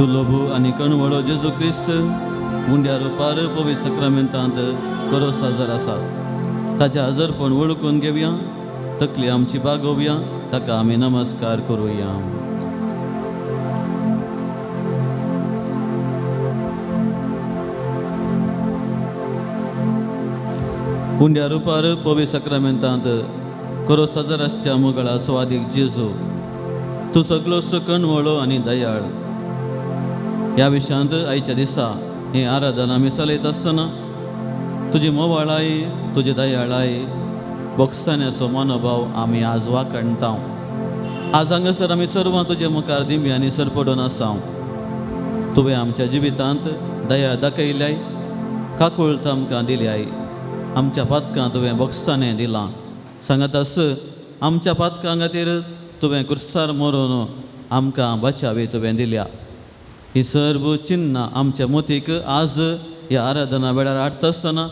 दुलोबू आनी कणवळो जेजू क्रिस्त मुंड्या रुपार पवित्र सक्रामेंतांत करो साजर आसा. ताचें हजरपण वळखून घेवया, तकली आमची बागोवया, ताका आमी नमस्कार करुया. मुंड्या रुपार पवित्र सक्रामेंतांत करो साजर आसच्या मुगळा स्वादीक जेजू, तूं सगळोच कणवळो आनी दयाळ. ह्या विशयांत आयच्या दिसा हें आराधन आमी चलयत आसतना तुजी मोवाळाय, तुजी दयाळाय, बोगसाण्याचो मनोभाव आमी आज वाकणटाव. आज हांगासर आमी सर्वां तुजे मुखार दिंबी आनी सरपडून आसाव. तुवें आमच्या जिवितांत दया दाखयल्याय, काकुळट आमकां दिल्याय. आमच्या पातकां तुवें बोगसाणें दिलां. सांगात आस, आमच्या पातकां खातीर तुवें क्रुसार मरून आमकां बचावी तुवें दिल्या. ही सर्व चिन्नां आमच्या मोतीक आज ह्या आराधना वेळार हाडटा आसतना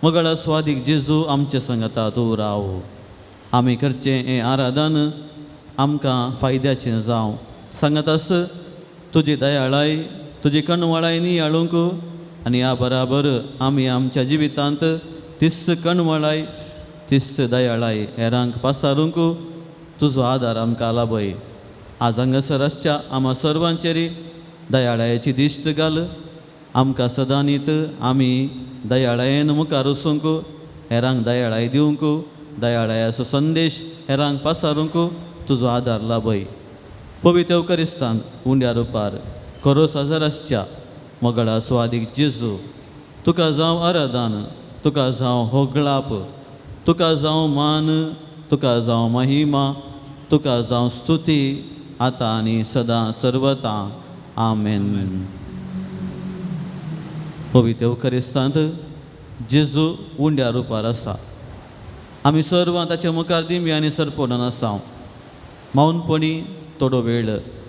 मुगळा स्वादीक जेजू आमचे संगता तूं राव. आमी करचें हें आराधन आमकां फायद्याचें जावं. सांगात आस, तुजी दयाळाय, तुजी कणवळाय नियाळूंक आनी ह्या बराबर आमी आमच्या जिवितांत तिस्त कणवळाय, तिस्त दयाळाय हेरांक पासारूंक तुजो आदार आमकां लाभय. आज हांगासर आसच्या आम्हा सर्वांचेर दयाळायेची दिश्ट घाल. आमकां सदांनीत आमी दयाळायेन मुखार वचूंक, हेरांक दयाळाय दिवंक, दयाळायाचो संदेश हेरांक पासारूंक तुजो आदार लाभय. पवित्र एवकारिस्तान उंड्या रुपार करो साजर आसच्या मोगळा स्वादीक जेजू, तुका जावं आराधन, तुका जावं होगळाप, तुका जावं मान, तुका जावं महिमा, तुका जावं स्तुती, आतां आनी सदां सर्वता. आमेन. पवित्र एवकारिस्तांत जेजू उंड्या रुपार आसा. आमी सर्वां ताच्या मुखार दिंबी आनी सरपडून आसाव. मौनपणी थोडो वेळ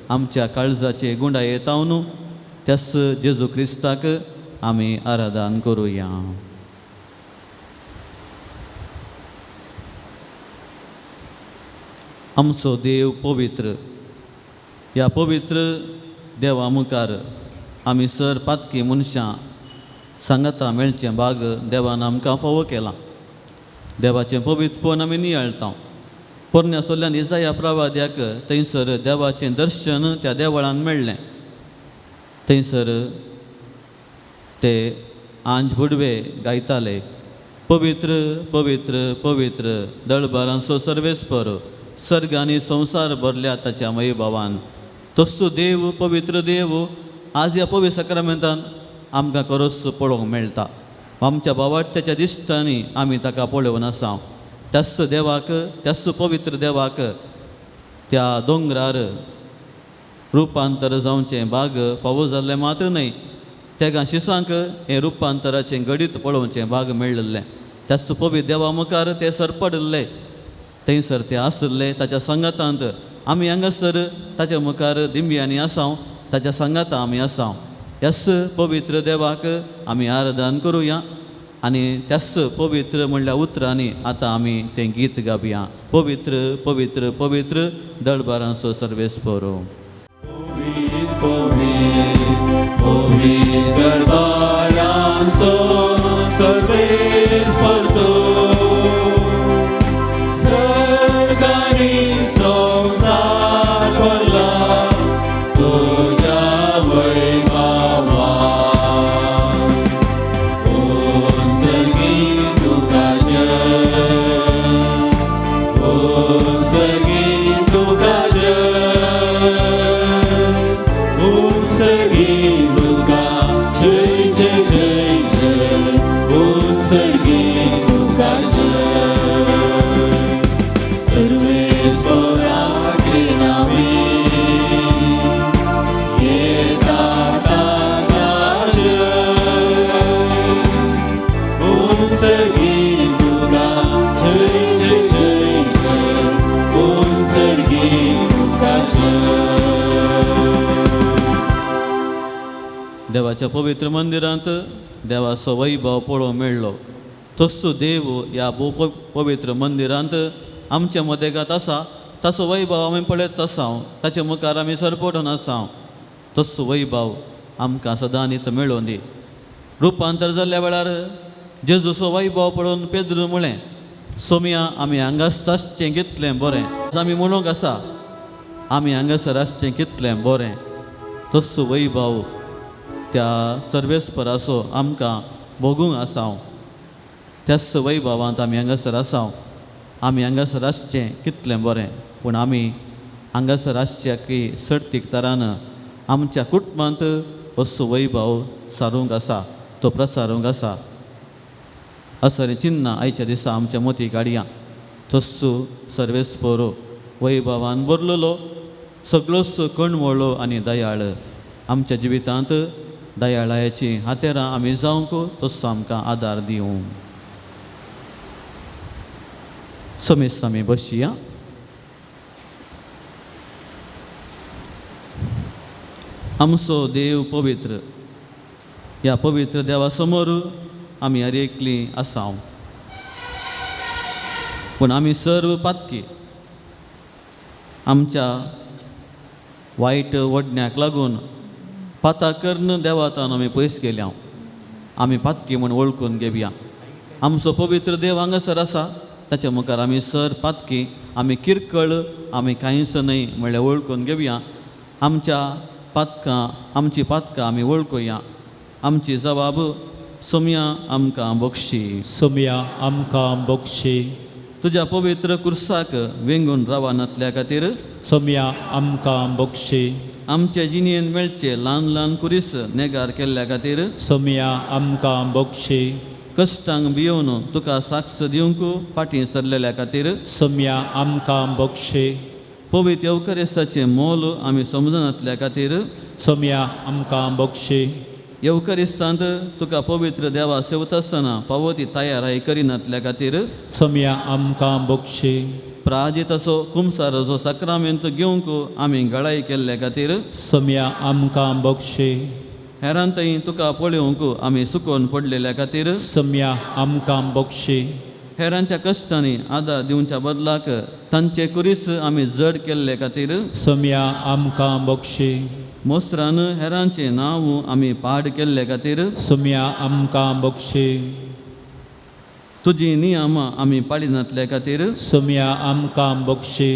आमच्या काळजाचे गुंडाये तावन त्यास जेजू क्रिस्ताक आमी आराधन करुया. आमचो देव पवित्र. ह्या पवित्र देवा मुखार आमी सर पातकी मनशां सांगता मेळचें भाग देवान आमकां फावो केला. देवाचें पवित्रपण आमी नियाळटा. पोरण्या सोल्ल्यान इसाया प्रवाद्याक थंयसर देवाचें दर्शन त्या देवळान मेळ्ळें. थंयसर ते आंज बुडवे गायताले, पवित्र पवित्र पवित्र दळबारांचो सर्वेस्पर, सर्ग आनी संवसार भरल्या ताच्या मयभावान. तसो देव, पवित्र देव आज ह्या पवित्र सक्रामेंतान आमकां खरोच पळोवंक मेळटा. आमच्या भावार्थ्याच्या दिसतांनी आमी ताका पळोवन आसा. त्याच देवाक, त्याच पवित्र देवाक त्या दोंगरार रुपांतर जावचें भाग फावो जाल्लें मात्र न्हय, तेका शिसांक हें रुपांतराचें घडीत पळोवचें भाग मेळिल्लें. त्याच पवित्र देवा मुखार ते सरपडले, थंयसर ते आसले. ताच्या संगतांत आमी हांगासर ताच्या मुखार दिंब्यांनी आसाव, ताच्या संगता आमी आसाव. त्याच पवित्र देवाक आमी आराधन करुया आनी त्याच पवित्र म्हणल्या उतरांनी आतां आमी तें गीत गावया. पवित्र पवित्र पवित्र दळबारांचो सर्वेस्पर. दळबारांचो सर्वेस्पर देवाच्या पवित्र मंदिरांत देवाचो वैभव पळोवंक मेळ्ळो. तसो देव ह्या पवित्र मंदिरांत आमच्या मदेगात आसा. ताचो वैभव आमी पळयत आसाव. ताचे मुखार आमी सरपडून आसाव. तसो वैभव आमकां सदां नित मेळोवन दी. रुपांतर जाल्ल्या वेळार जेजूचो वैभव पळोवन पेद्रू म्हळें, सोम्या आमी हांगासर आसचें कितलें बरें. आमी म्हणूंक आसा आमी हांगासर आसचें कितलें बरें. तसो वैभव त्या सर्वेस्पराचो आमकां भोगूंक आसाव. त्याच वैभवांत आमी हांगासर आसाव. आमी हांगासर आसचें कितलें बरें. पूण आमी हांगासर आसच्या सर्तीक तरान आमच्या कुटुंबांत असो वैभव सारूंक आसा, तो प्रसारूंक आसा. असर चिन्ना आयच्या दिसा आमच्या मोती काडया. तस्सो सर्वेस्परो वैभवान भरलेलो सगळोच कणवळो आनी दयाळ आमच्या जिवितांत दयाळाची हातेरां आमी जावंक तसो आमकां आदार दिवं. समेस्त आमी बसया. आमचो देव पवित्र, ह्या पवित्र देवा समोर आमी हरेकली आसाव. पूण आमी सर्व पातकी आमच्या वायट वडण्याक लागून पाताकर्ण देवातान आमी पयस गेल्या. आमी पातकी म्हूण वळखून घेवया. आमचो पवित्र देव हांगासर आसा. ताच्या मुखार आमी सर पातकी आमी किरकळ आमी कांयच न्हय म्हणल्यार वळखून घेवया. आमची पातकां आमी वळखुया. आमची जबाब सोम्या आमकां बक्षी. सोम्या आमकां बक्षी. तुज्या पवित्र कुर्साक वेंगून रावानातल्या खातीर सोम्या आमकां बक्षी. आमच्या जिणेन मेळचे ल्हान ल्हान कुरीस नेगार केल्ल्या खातीर सोम्या आमकां बक्षी. कश्टांक भियोवन तुका साक्ष दिवंक फाटीं सरलेल्या खातीर सोम्या आमकां बक्षी. पवित्र येवकारिस्ताचें मोल आमी समजनातल्या खातीर सोम्या आमकां बक्षी. येवकारिस्तांत तुका पवित्र देवा सेवता आसतना फावो ती तयाराय करिनातल्या खातीर सोम्या आमकां बक्षी. प्राजीत असो कुमसाराचो सक्रामेंत घेवंक आमी गळाई केल्ल्या खातीर सोम्या आमकां बक्षी. हेरांतय तुका पळोवंक आमी सुकोवन पडलेल्या खातीर सोम्या आमकां बक्षी. हेरांच्या कश्टांनी आदार दिवच्या बदलाक तांचे कुरीस आमी जड केल्ले खातीर सोम्या आमकां बक्षी. मोसरान हेरांचें नांव आमी पाड केल्ले खातीर सोम्या आमकां बक्षी. तुजी नियमां आमी पाळिनातल्या खातीर सोम्या आमकां बक्षी.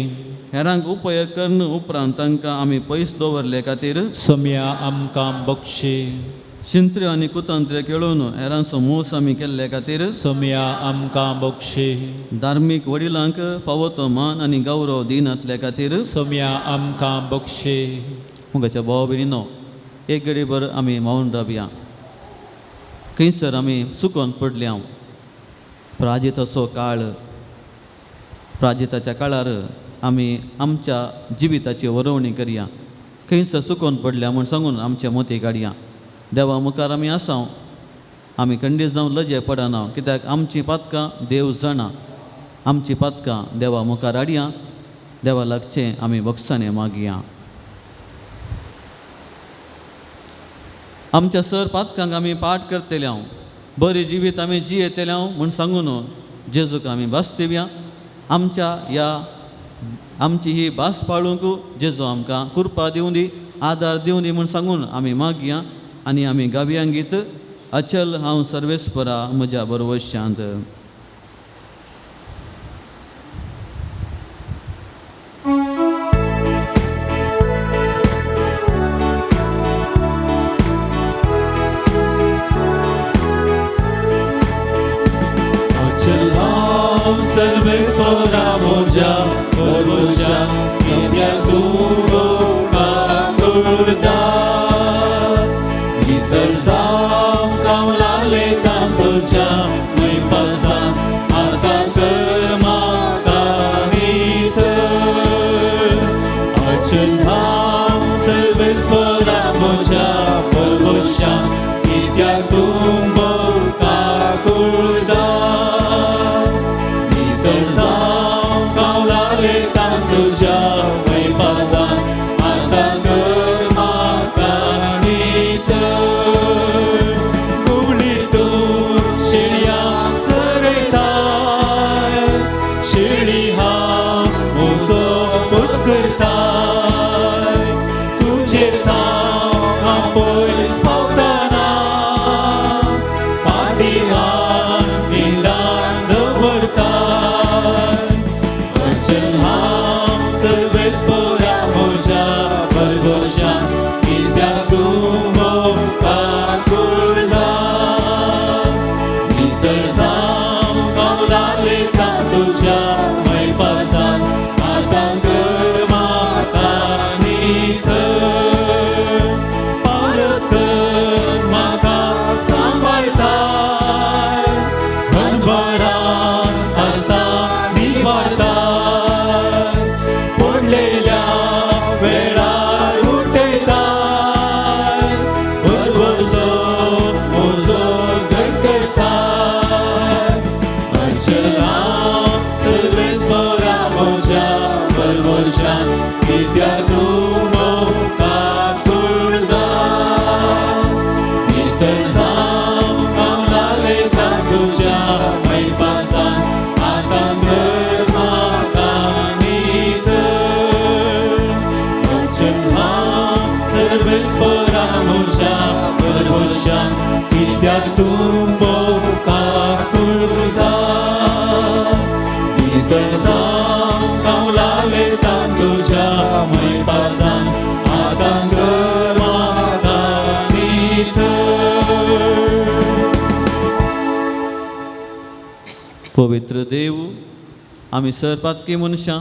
हेरांक उपयोग करन उपरांत तांकां आमी पयस दवरले खातीर सोम्या आमकां बक्षी. शिंत्र्यो आनी कुतंत्र्यो खेळून हेरांचो मोस आमी केल्ले खातीर सोम्या आमकां बक्षी. धार्मीक वडिलांक फावो तो मान आनी गौरव दिनातल्या खातीर सोम्या आमकां बक्षी. मुगाच्या भाव भयणीनो, एक घडीभर आमी मौन रावया. खंयसर आमी चुकोवन पडल्या. प्राजिताचो काळ, प्राजिताच्या काळार आमी आमच्या जिविताची वरवणी करया. खंयसर चुकोवन पडल्या म्हूण सांगून आमच्या मोती काडया. देवा मुखार आमी आसाव. आमी खंडीत जावन लजे पडना, कित्याक आमची पातकां देव जाणा. आमची पातकां देवा मुखार हाडया. देवा लागचें आमी बक्षाने मागया. आमच्या सर पातकांक आमी पाठ करतले हांव. बरी जिवीत आमी जियेतले हांव म्हूण सांगून जेजूक आमी भास दिवया. आमची ही भास पाळूंक जेजू आमकां कृपा दिवं दी, आदार दिवं दी म्हूण सांगून आमी मागया. आनी आमी गावयांक गीत अचल हांव सर्वेस्परा म्हज्या बरोवशांत. Servespora moja, orosha, kinya tungo kakurda. Itar zam kaulale tantocha, mai pasam ata karma kanita. Achin ham servespora moja, orosha, kinya tungo kakurda. तुझे नाम आमुच्या परवशान कित्याक तूं भोवपाक कुळटा नितळ जावन कवलाले तुझ्या मैपासान आतां गर्वाता नितळ पवित्र देव आमी सरपातकी मनशां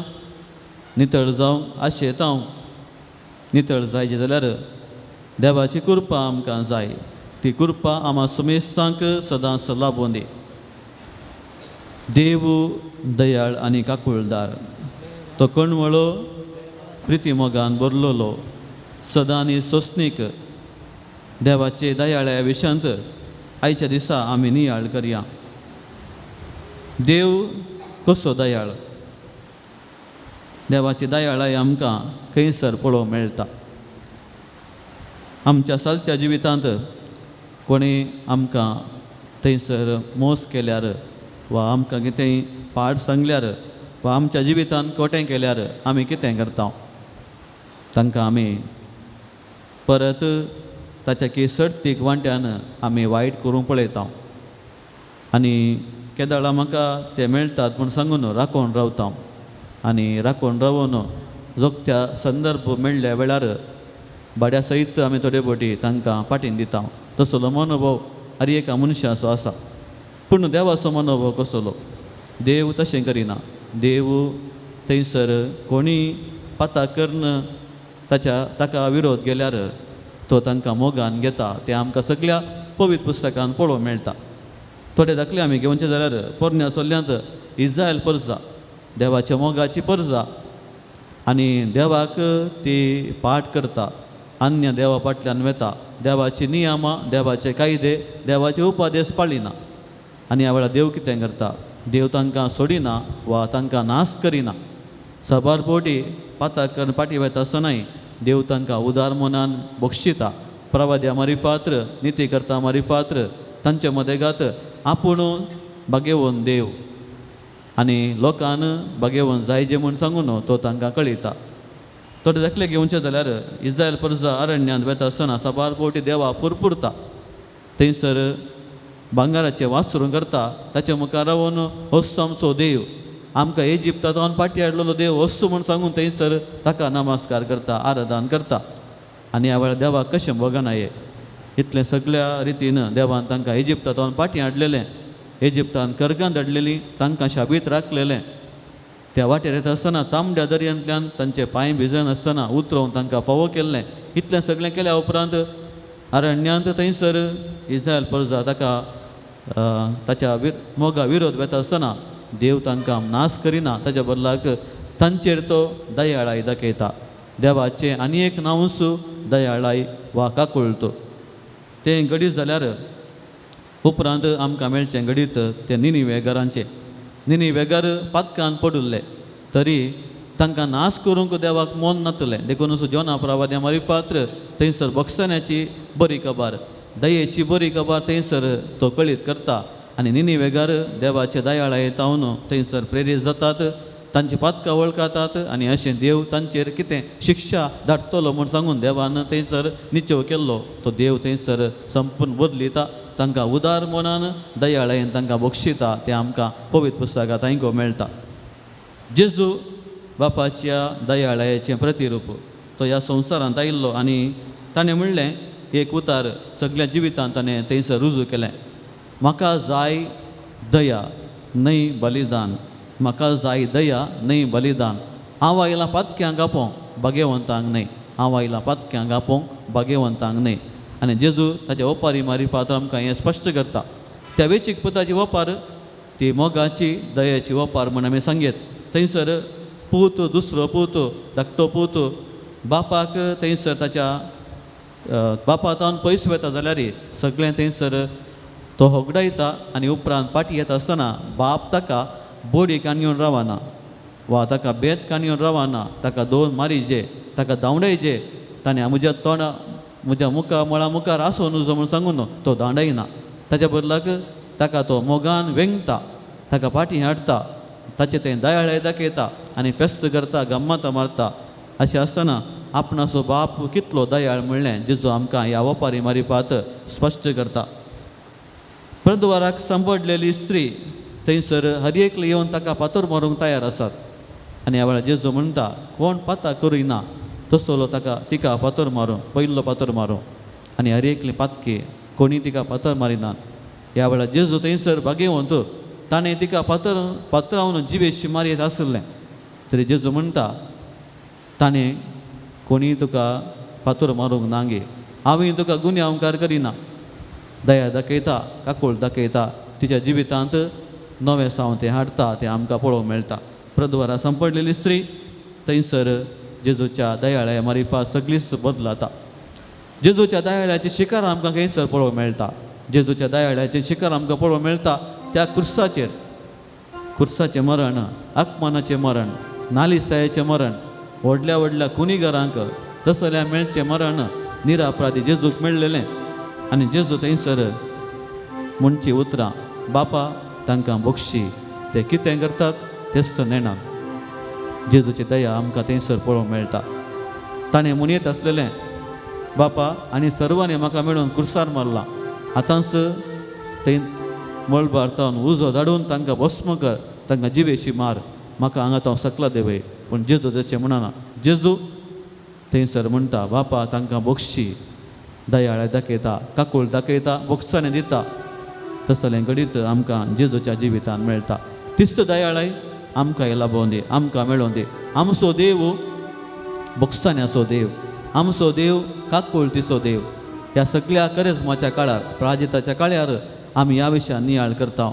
नितळ जावंक आशेतां नितळ जायचे जाल्यार देवाची कृपा आमकां जाय ती कृपा आम्हा समेस्तांक सदांच लाभूं दी देव दयाळ आनी काकुळदार तो कणवळो प्रिती मोगान भरलोलो सदां आनी सोंसणीक देवाचे दयाळ्या विशांत आयच्या दिसा आमी नियाळ करया देव कसो दयाळ देवाची दयाळाय आमकां खंयसर पळोवंक मेळटा आमच्या चलत्या जिवितांत कोणी आमकां थंयसर मोस केल्यार वा आमकां कितेंय पाड सांगल्यार वा आमच्या जिवितांत खोटें केल्यार आमी कितें करता तांकां आमी परत ताच्या केसडतीक वांट्यान आमी वायट करूंक पळयता आनी केदाळा म्हाका ते मेळटात म्हूण सांगून राखून रावता आनी राखून रावून जोगत्या संदर्भ मेळ्ळ्या वेळार भाड्या सयत आमी थोडे फावटी तांकां पाटीन दिता तसलो मनोभव हर एका मनशाचो आसा पूण देवाचो मनोभव कसलो देव तशें करिना देव थंयसर कोणी पाता कर्ण ताका विरोध केल्यार तो तांकां मोगान घेता तें आमकां सगळ्या पवित्र पुस्तकांत पळोवंक मेळटा थोडे दाखले आमी घेवचे जाल्यार पोरण्या चल्ल्यांत इस्रायल परजा देवाच्या मोगाची परजा आनी देवाक ती पाठ करता अन्य देवा फाटल्यान वेता देवाची नियमां देवाचे कायदे देवाचे उपादेश पाळिना आनी ह्या वेळार देव कितें करता देव तांकां सोडिना वा तांकां नाश करिना सबार पोटी पाताक करून पाटी वता आसतनाय देव तांकां उदार मनान बक्षिता प्रवाद्या मारिफात्र निती करता मारिफात्र तांचे मदेगात आपूण बागेवून देव आनी लोकान बागेवून जायजे म्हूण सांगून तो तांकां कळयता थोडे दाखले घेवचे जाल्यार इस्रायल परजा अरण्यांत वेता आसतना सबार पोटी देवा पुरपुरता थंयसर भांगाराचे वासरूं करता ताचे मुखार रावून होस्सो आमचो देव आमकां इजिप्तांत पाटी हाडलेलो देव होस्सो म्हूण सांगून थंयसर ताका नमस्कार करता आराधन करता आनी ह्या वेळार देवाक कशें मोगनाये इतलें सगळ्या रितीन देवान तांकां इजिप्तांत पाटी हाडलेलें इजिप्तान कर्गांत धाडलेलीं तांकां शाबीत राखलेलें त्या वाटेर येता आसतना तांबड्या दर्यांतल्यान तांचे पांय भिजन आसतना उतरोवन तांकां फावो केल्लें इतलें सगळें केल्या उपरांत अरण्यांत थंयसर इस्रायल परजा ताका ताच्या मोगा विरोध वेता आसतना देव तांकां नाश करिना ताच्या बदलाक तांचेर तो दयाळाय दाखयता देवाचें आनी एक नांवूच दयाळाय वा काकुळतो तें घडीत जाल्यार उपरांत आमकां मेळचें घडीत तें निनिवेगारांचें निनिवेगार पातकान पडुल्ले तरी तांकां नाश करूंक देवाक मन नातलें देखून जोना प्रवाद्या मारिफात्र थंयसर बक्षण्याची बरी खबर दयेची बरी खबर थंयसर तो कळीत करता आनी निनिवेगार देवाचे दयाळाये तावन थंयसर प्रेरीत जातात तांची पातकां वळखातात आनी अशें देव तांचेर कितें शिक्षा धाडटलो म्हूण सांगून देवान थंयसर निचव केल्लो तो देव थंयसर संपूर्ण बदलिता तांकां उदार मनान दयाळायेन तांकां बक्षिता तें आमकां पवित्र पुस्तकांत आयकूंक मेळटा जेजू बापाच्या दयाळायेचें प्रतिरूप तो ह्या संवसारांत आयिल्लो आनी ताणें म्हणलें एक उतार सगळ्या जिवितांत ताणें थंयसर रुजू केलें म्हाका जाय दया न्हय बलिदान म्हाका जाय दया न्हय बलिदान हांव आयलां पातक्यांक आपोवंक भाग्यवंतांक न्हय हांव आयलां पातक्यांक आपोवंक भाग्यवंतांक न्हय आनी जेजू ताच्या ओपारी मारिफात आमकां हें स्पश्ट करता त्या वेंचीक पुताची ओपार ती मोगाची दयेची ओपार म्हूण आमी सांगेत थंयसर पूत दुसरो पूत धाकटो पूत बापाक थंयसर ताच्या बापा तावन पयस वता जाल्यार सगळें थंयसर तो होगडायता आनी उपरांत पाटी येता आसतना बाप ताका बोडी काणयोन रावना वा ताका बेत काणयोन रावना ताका दोन मारीजे ताका धांवडायजे ताणें म्हज्या तोंडा म्हज्या मळा मुखार आसो नुजो म्हूण सांगून तो धांवडायना ताच्या बदलाक ताका तो मोगान वेंगता ताका पाटी हाडटा ताचें तें दयाळाय दाखयता आनी फेस्त करता गम्मत मारता अशें आसतना आपणाचो बाप कितलो दयाळ म्हणलें जेजू आमकां ह्या ओपारी मारिपात स्पश्ट करता. प्रद्वाराक सांपडलेली स्त्री थंयसर हर एकले येवन ताका फातर मारूंक तयार आसात. आनी ह्या वेळार जेजू म्हणटा कोण पाता करिना तसलो तिका फातर मारूं पयलो फातर मारूं. आनी हर एकले पातके कोणी तिका फातर मारिनात. ह्या वेळार जेजू थंयसर बागेवंत ताणें तिका फातरावन जिवेशी मारयत आसलें तरी जेजू म्हणटा ताणें कोणी तुका फातर मारूंक नांगे, हांवें तुका गुन्यांवकार करिना. दया दाखयता, काकूळ दाखयता, तिच्या जिवितांत नवें साव तें हाडटा तें आमकां पळोवंक मेळटा. प्रद्वारा सांपडलेली स्त्री थंयसर जेजूच्या दयाळ्या मारिपा सगळीच बदलाता. जेजूच्या दयाळ्याची शिकार आमकां खंयसर पळोवंक मेळटा. जेजूच्या दयाळ्याचें शिकार आमकां पळोवंक मेळटा त्या कुर्साचें मरण, आत्मनाचें मरण, नालिसायेचें मरण, व्हडल्या व्हडल्या कुणीगरांक तसल्या मेळचें मरण निरापराधी जेजूक मेळलेलें. आनी जेजू थंयसर म्हणची उतरां बापा तांकां बक्षी, ते कितें करतात तेच नेणात. जेजूची दया आमकां थंयसर पळोवंक मेळटा. ताणें म्हणयत आसलेलें बापा आनी सर्वांनी म्हाका मेळून कुर्सार मारला, आतांच थंय मळबार तावन उजो धाडून तांकां भस्म कर, तांकां जिवेशी मार, म्हाका हांगा तो सकला देवय. पूण जेजू तशें म्हणना. जेजू थंयसर म्हणटा बापा तांकां बक्षी, दयाळ्या दाखयता, काकूळ दाखयता, बोक्सांनी दिता. तसलें घडीत आमकां जेजूच्या जिवितान मेळटा. तिस्त दयाळाय आमकां लाभोवन दी, आमकां मेळोवन दी. आमचो देव बोक्सान्याचो देव, आमचो देव काकूळटीचो देव. ह्या सगळ्या करेजमाच्या काळार प्राजिताच्या काळार आमी ह्या विशयान नियाळ करता.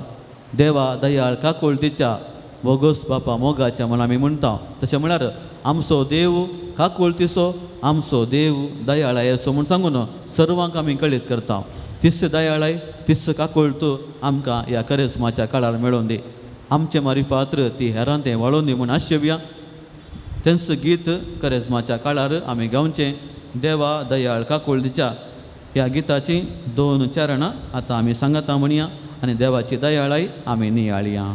देवा दयाळ काकूळटीच्या मोगोस बापा मोगाच्या म्हण आमी म्हणटा. तशें म्हळ्यार आमचो देव काकूळटीचो, आमचो देव दयाळायेचो म्हूण सांगून सर्वांक आमी कळीत करता. तिस्त दयाळाय तिस्त काकूळट आमकां ह्या करेजमाच्या काळार मेळोवन दी. आमचे मारिफात्र ती हेरां तें वाळोवन दी म्हूण आशेवया. तेंच गीत करेजमाच्या काळार आमी गावचें. देवा दयाळ काकूळटीच्या ह्या गिताची 2 चरणां आतां आमी सांगता म्हणया आनी देवाची दयाळाय आमी नियाळया.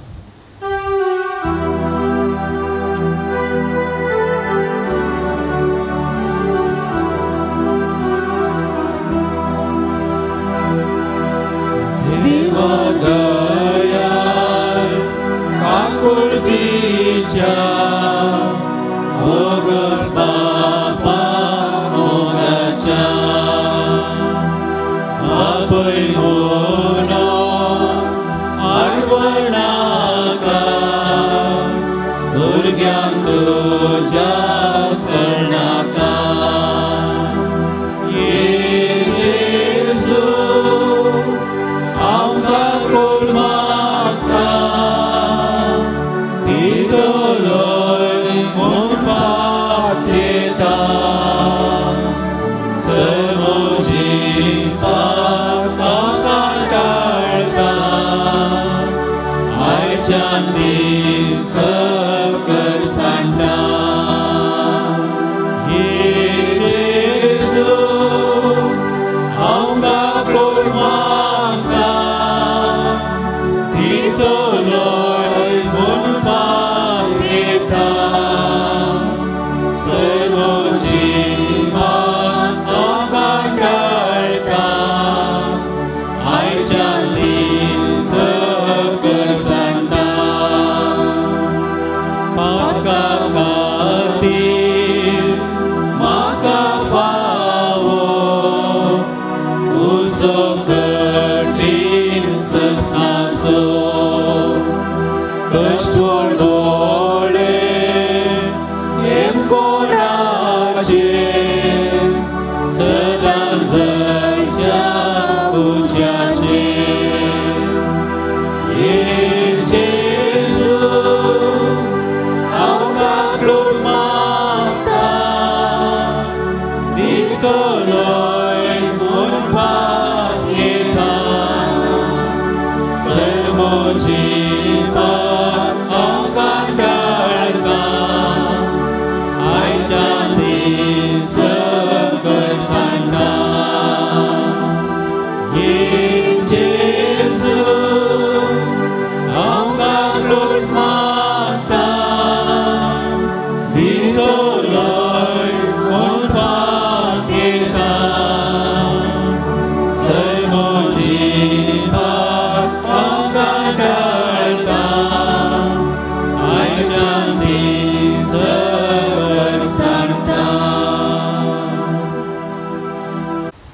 देवा दयाळ काकूळटीच्या मोगोस बापा मोगाच्या बापय म्हणून आडवणाका भुरग्यांक तुज्या सरनाका. येजू आमकां कोण मागता तितलोय म्हणपाक येता. सर्व जिवाक काटाळटा आयच्यान दिन सकल सांडटा. येजू आमकां कोण मागता तितलोय म्हणपाक येता. सर्व जिवाक काटाळटा आयच्यान दिन सकल सांडटा. म्हाका खातीर म्हाका फावो तुजो कठीण सस्नाचो कश्ट डोळे हेम कोणाचे सदां जगच्या तुज्याचे. येजू आमकां कोण मागता तितलोय म्हणपाक येता. सर्व जिवाक काटाळटा आयच्यान दिन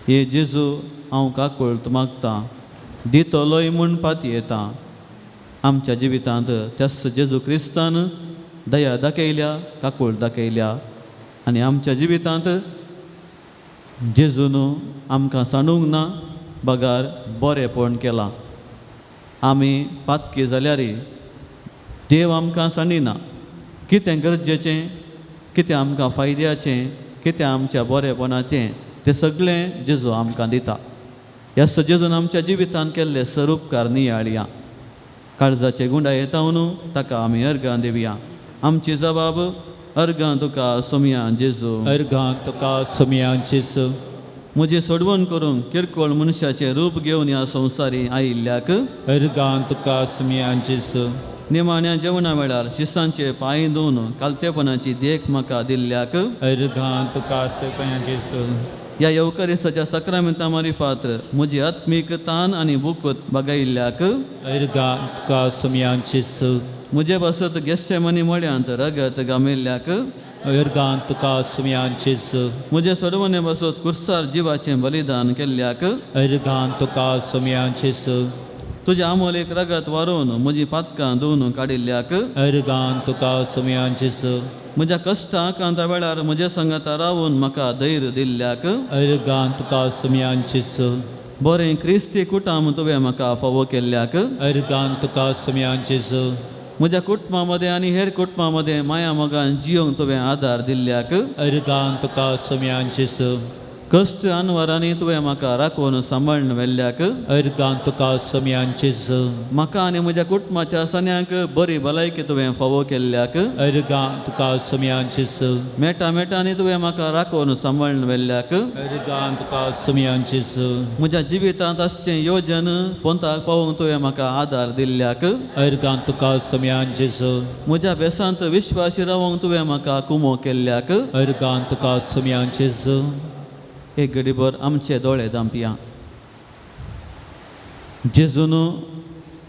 हे जेजू हांव काकूळत मागतां दितलोय म्हूण पातयेतां आमच्या जिवितांत त्याच जेजू क्रिस्तान दया दाखयल्या काकूळ दाखयल्या आनी आमच्या जिवितांत जेजून आमकां सांडूंक ना बगार बरेंपण केलां आमी पातकी जाल्यारय देव आमकां सांडिना कितें गरजेचें कितें आमकां फायद्याचें कितें आमच्या बरेपणाचें तें सगळें जेजू आमकां दिता ह्या जेजून आमच्या जिवितांत केल्ले सर उपकार नियाळया काळजाचे गुंडाय येतावन ताका आमी अर्गां दिवया आमची जबाब अर्गां तुका सोमया जेजू अर्गां तुका सोमया जेजू म्हजी सोडवण करूंक किरकोळ मनशाचें रूप घेवन ह्या संवसारी आयिल्ल्याक अर्गां तुका सोमया जेजू निमाण्या जेवणा वेळार शिसांचे पांय धुवन कालतेपणाची देख म्हाका दिल्ल्याक अर्गां तुका सोमया जेजू ह्या येवकारिस्ताच्या सक्रामेंता मारिफात म्हजी आत्मीक तान आनी बुकत बागायिल्ल्याक अर्गां तुका सोमया जेजू म्हजे बसत गेस्सेमनी मळ्यांत रगत गामिल्ल्याक अर्गां तुका सोमया जेजू म्हजे सोडवणे बसत कुर्सार जिवाचें बलिदान केल्ल्याक अर्गां तुका सोमया जेजू तुजे आमोलेक रगत वारून म्हजी पातकां धुवन काडिल्ल्याक अर्गां तुका सोमया जेजू म्हज्या कश्टांक कांता वेळार म्हजे संगता रावून म्हाका धैर्य दिल्ल्याक अर्गां तुका सोमया जेजू बरें क्रिस्ती कुटाम तुवें म्हाका फावो केल्ल्याक अर्गां तुका सोमया जेजू म्हज्या कुटुंबा मदें आनी हेर कुटुंबा मदें माया मोगान जियोंक तुवें आदार दिल्ल्याक अर्गां तुका सोमया जेजू कश्ट आनवरांनी तुवें म्हाका राखून सांबाळून व्हेल्ल्याक अर्गां तुका सोमया जेजू म्हाका आनी म्हज्या कुटुंबाच्या सन्यांक बरी भलायकी तुवें फावो केल्ल्याक अर्गां तुका सोमया जेजू मेटांनी तुवें म्हाका राखून सांबाळून व्हेल्ल्याक अर्गां तुका सोमया जेजू म्हज्या जिवितांत आसचें योजन पोंताक पावोवंक तुवें म्हाका आदार दिल्ल्याक अर्गां तुका सोमया जेजू म्हज्या बेसांत विश्वासी रावंक तुवें म्हाका कुमो केल्ल्याक अर्गां तुका सोमया जेजू एक घडीभर आमचे दोळे धांपया जेजून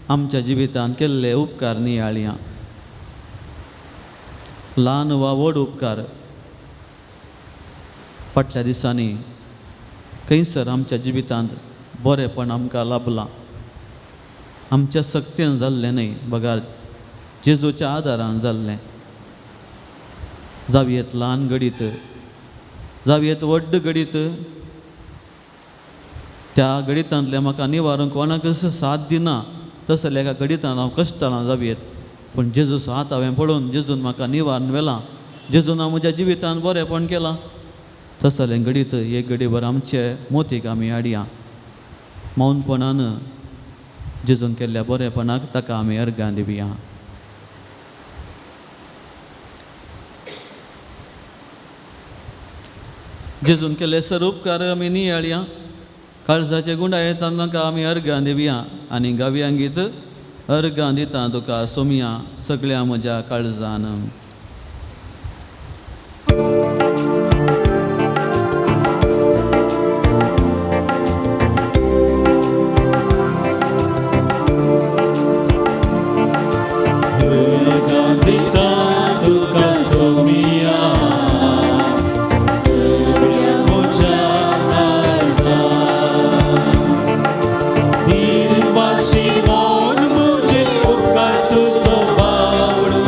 आमच्या जिवितांत केल्ले उपकार नियाळया ल्हान वा व्हड उपकार फाटल्या दिसांनी खंयसर आमच्या जिवितांत बरेंपण आमकां लाभलां आमच्या सक्तीन जाल्लें न्हय बगार जेजूच्या आदारान जाल्लें जावयेत ल्हान घडीत जावयेत व्हड घडीत त्या घडितांतले म्हाका निवारूंक कोणाकच साथ दिना तसले एका घडितांत हांव कश्टालां जावयेत पूण जेजू हात हांवें पळोवन जेजून म्हाका निवारण व्हेलां जेजून हांव म्हज्या जिवितांत बरेंपण केलां तसलें घडीत एक घडीभर आमचे मोतीक आमी हाडया मौनपणान जेजून केल्ल्या बरेंपणाक ताका आमी अर्गां दिवया जेजून केले सर उपकार आमी नियाळया काळजाचे गुंडाय तांकां आमी अर्गां दिवया आनी गावया गीत अर्गां दिता तुका सोमया सगळ्या म्हज्या काळजान Shimon, Mujhe, Uka, Tuzo, Bauru,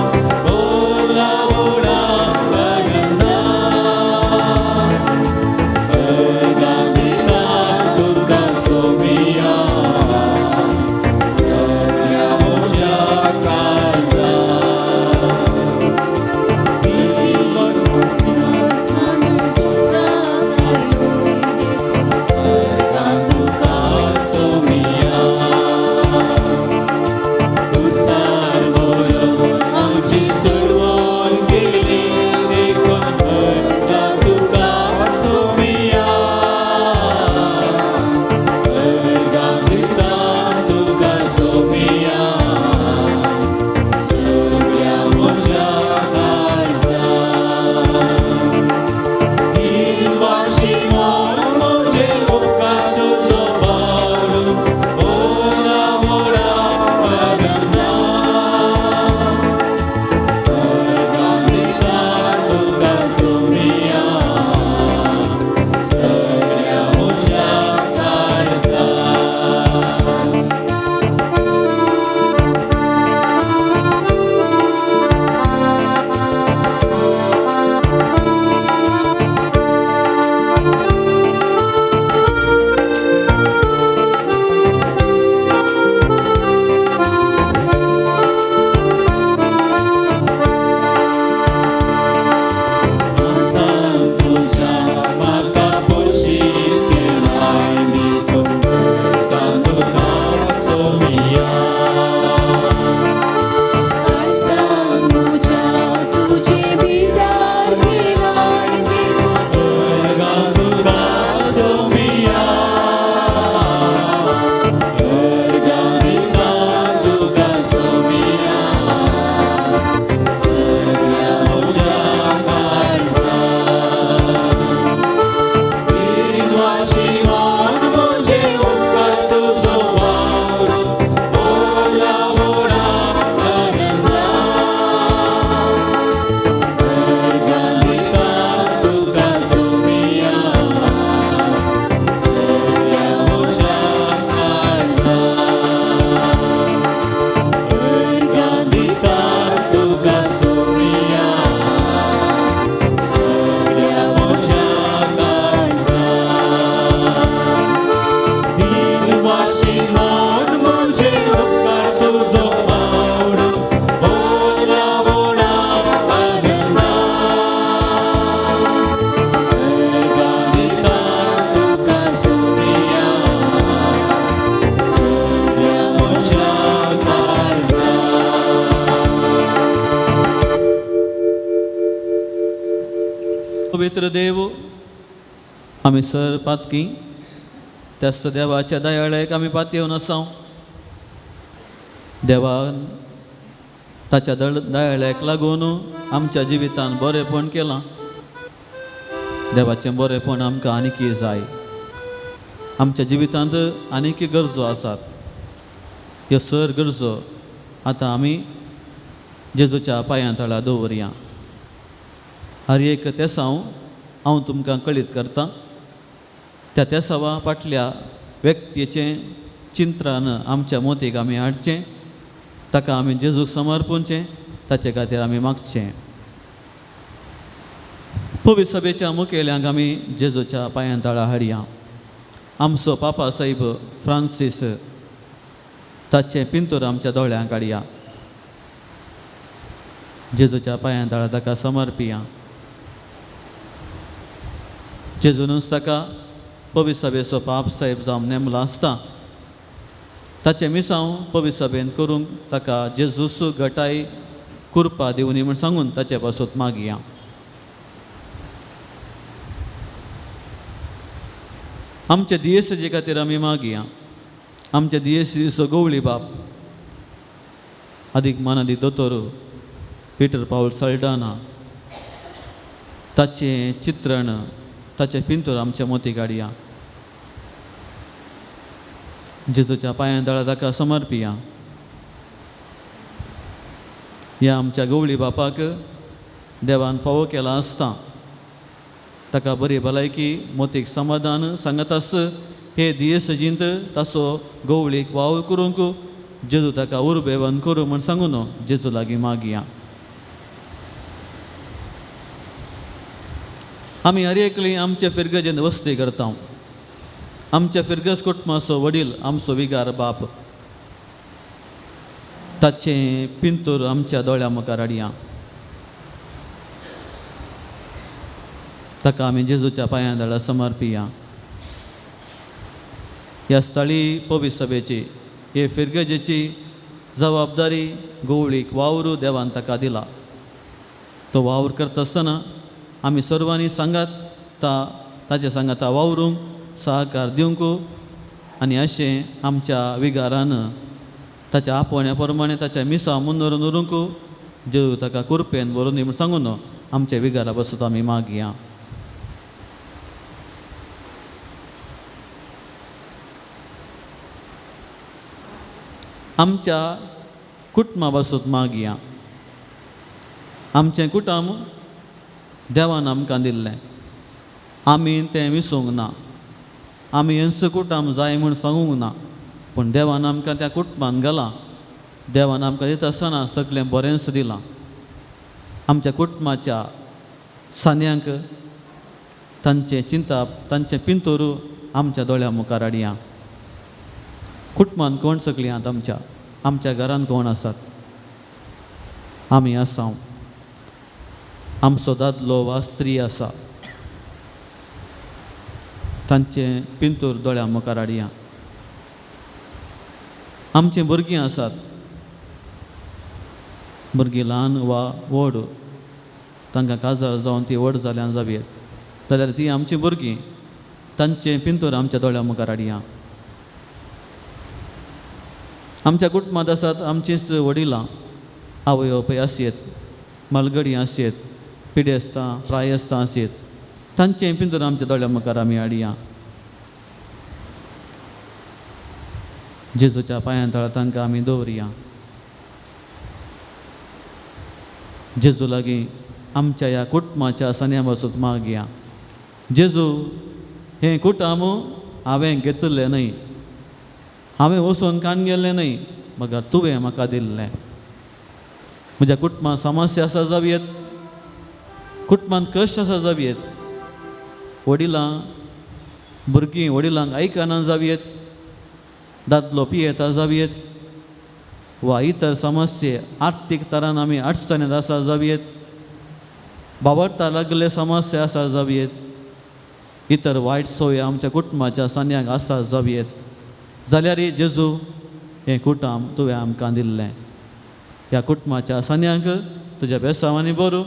पवित्र देव, आमी सर पातकी त्यास्त देवाच्या दयाळेक आमी पातयेवन आसां. देवान ताच्या दयाळेक लागून आमच्या जिवितान बरेपण केलां. देवाचें बरेपण आमकां आनीकय जाय. आमच्या जिवितांत आनीक गरजो आसात. ह्यो सर गरजो आतां आमी जेजूच्या पांयां तळा दवरया. हर एक तेसांव हांव तुमकां कळीत करतां. त्या तेसावा फाटल्या व्यक्तीचें चिंतन आमच्या मोतीक आमी हाडचें. ताका आमी जेजूक समर्पूंचें. ताचे खातीर आमी मागचें. पवित्र सभेच्या मुखेल्यांक आमी जेजूच्या पांयां तळा हाडया. आमचो पापा साहेब फ्रांसीस ताचें पिंतूर आमच्या दोळ्यांक हाडया. जेजूच्या पांयां तळा ताका समर्पिया. जेजूनच ताका पवित्र सभेचो पाप साहेब जावन नेमलो आसता. ताचें मिसांव पवित्र सभेन करूंक ताका जेजूस घटाय कुरपा दिवनी म्हूण सांगून ताचे पासून मागया. आमचे दियेसजे खातीर आमी मागया. आमचे दियेसीचो गवळी बाप अधिक मानादी दोतोर पिटर पाऊल सल्डाना ताचें चित्रण ताचे पिंतूर आमच्या मोती काडया. जेजूच्या पांयां तळा ताका समर्पिया. ह्या आमच्या गवळी बापाक देवान फावो केला आसता. ताका बरी भलायकी मोतीक समाधान सांगत आस. हे दियेसजींत ताचो गवळीक वावर करूंक जेजू ताका उर्बेवन करूं म्हूण सांगून जेजू लागीं मागया. आमी हर एकली आमचे फिरगजेन वस्ती करता. आमच्या फिरगज कुटुंबाचो वडील आमचो विगार बाप ताचें पिंतूर आमच्या दोळ्या मुखार हाडया. ताका आमी जेजूच्या पांयां तळा समर्पिया. ह्या स्थळी पवित्र सभेची हे फिरगजेची जबाबदारी गवळीक वावर देवान ताका दिला. तो वावर करता आसतना आमी सर्वांनी सांगात ताचे सांगाता वावरूंक सहकार दिवंक आनी अशें आमच्या विगारान ताच्या आपोवण्या प्रमाणे ताच्या मिसा मुनोरून उरूंक जेजू ताका कुरपेन बरोवन दी म्हूण सांगून आमच्या विगारा पासून आमी मागया. आमच्या कुटुंबा पासून मागया. आमचें कुटुंब देवान आमकां दिल्लें. आमी तें विसरूंक ना. आमी हेंच कुटुंब जाय म्हूण सांगूंक ना. पूण देवान आमकां त्या कुटुंबान घालां. देवान आमकां दिता आसतना सगळें बरेंच दिलां. आमच्या कुटुंबाच्या सान्यांक तांचें चिंतप तांचें पिंतूर आमच्या दोळ्या मुखार हाडया. कुटुंबान कोण सगळीं आतां आमच्या घरान कोण आसात? आमी आसा. आमचो दादलो वा स्त्री आसा. तांचें पिंतूर दोळ्या मुखार हाडया. आमचीं भुरगीं आसात. भुरगीं ल्हान वा व्हड तांकां काजार जावन ती व्हड जाल्यां जावयेत जाल्यार ती आमचीं भुरगीं तांचें पिंतूर आमच्या दोळ्या मुखार हाडया. आमच्या कुटुंबांत आसात आमचींच वडिलां आवय बापूय आसयेत, मालगडी आसयेत, पिडेस्तां प्रायस्तां आसयेत. तांचें पिंतूर आमच्या दोळ्या मुखार आमी हाडया. जेजूच्या पांयां तळा तांकां आमी दवरया. जेजू लागीं आमच्या ह्या कुटुंबाच्या सान्या पासून मागया. जेजू हें कुटुंब हांवें घेतिल्लें न्हय. हांवें वचून काण गेल्लें न्हय. मगर तुवें म्हाका दिल्लें. म्हज्या कुटुंबांत समस्या आसा जावयेत, कुटुंबांत कश्ट आसा जावयेत, वडिलां भुरगीं वडिलांक आयकना जावयेत, दादलो पियेता जावयेत, वा इतर समस्ये आर्थीक तरान आमी अडचणींत आसा जावयेत, बाबडटा लागले समस्या आसा जावयेत, इतर वायट सोय आमच्या कुटुंबाच्या सान्यांक आसा जावयेत, जाल्यार जेजू हें कुटुंब तुवें आमकां दिल्लें. ह्या कुटुंबाच्या सान्यांक तुज्या बेसांवांनी बरो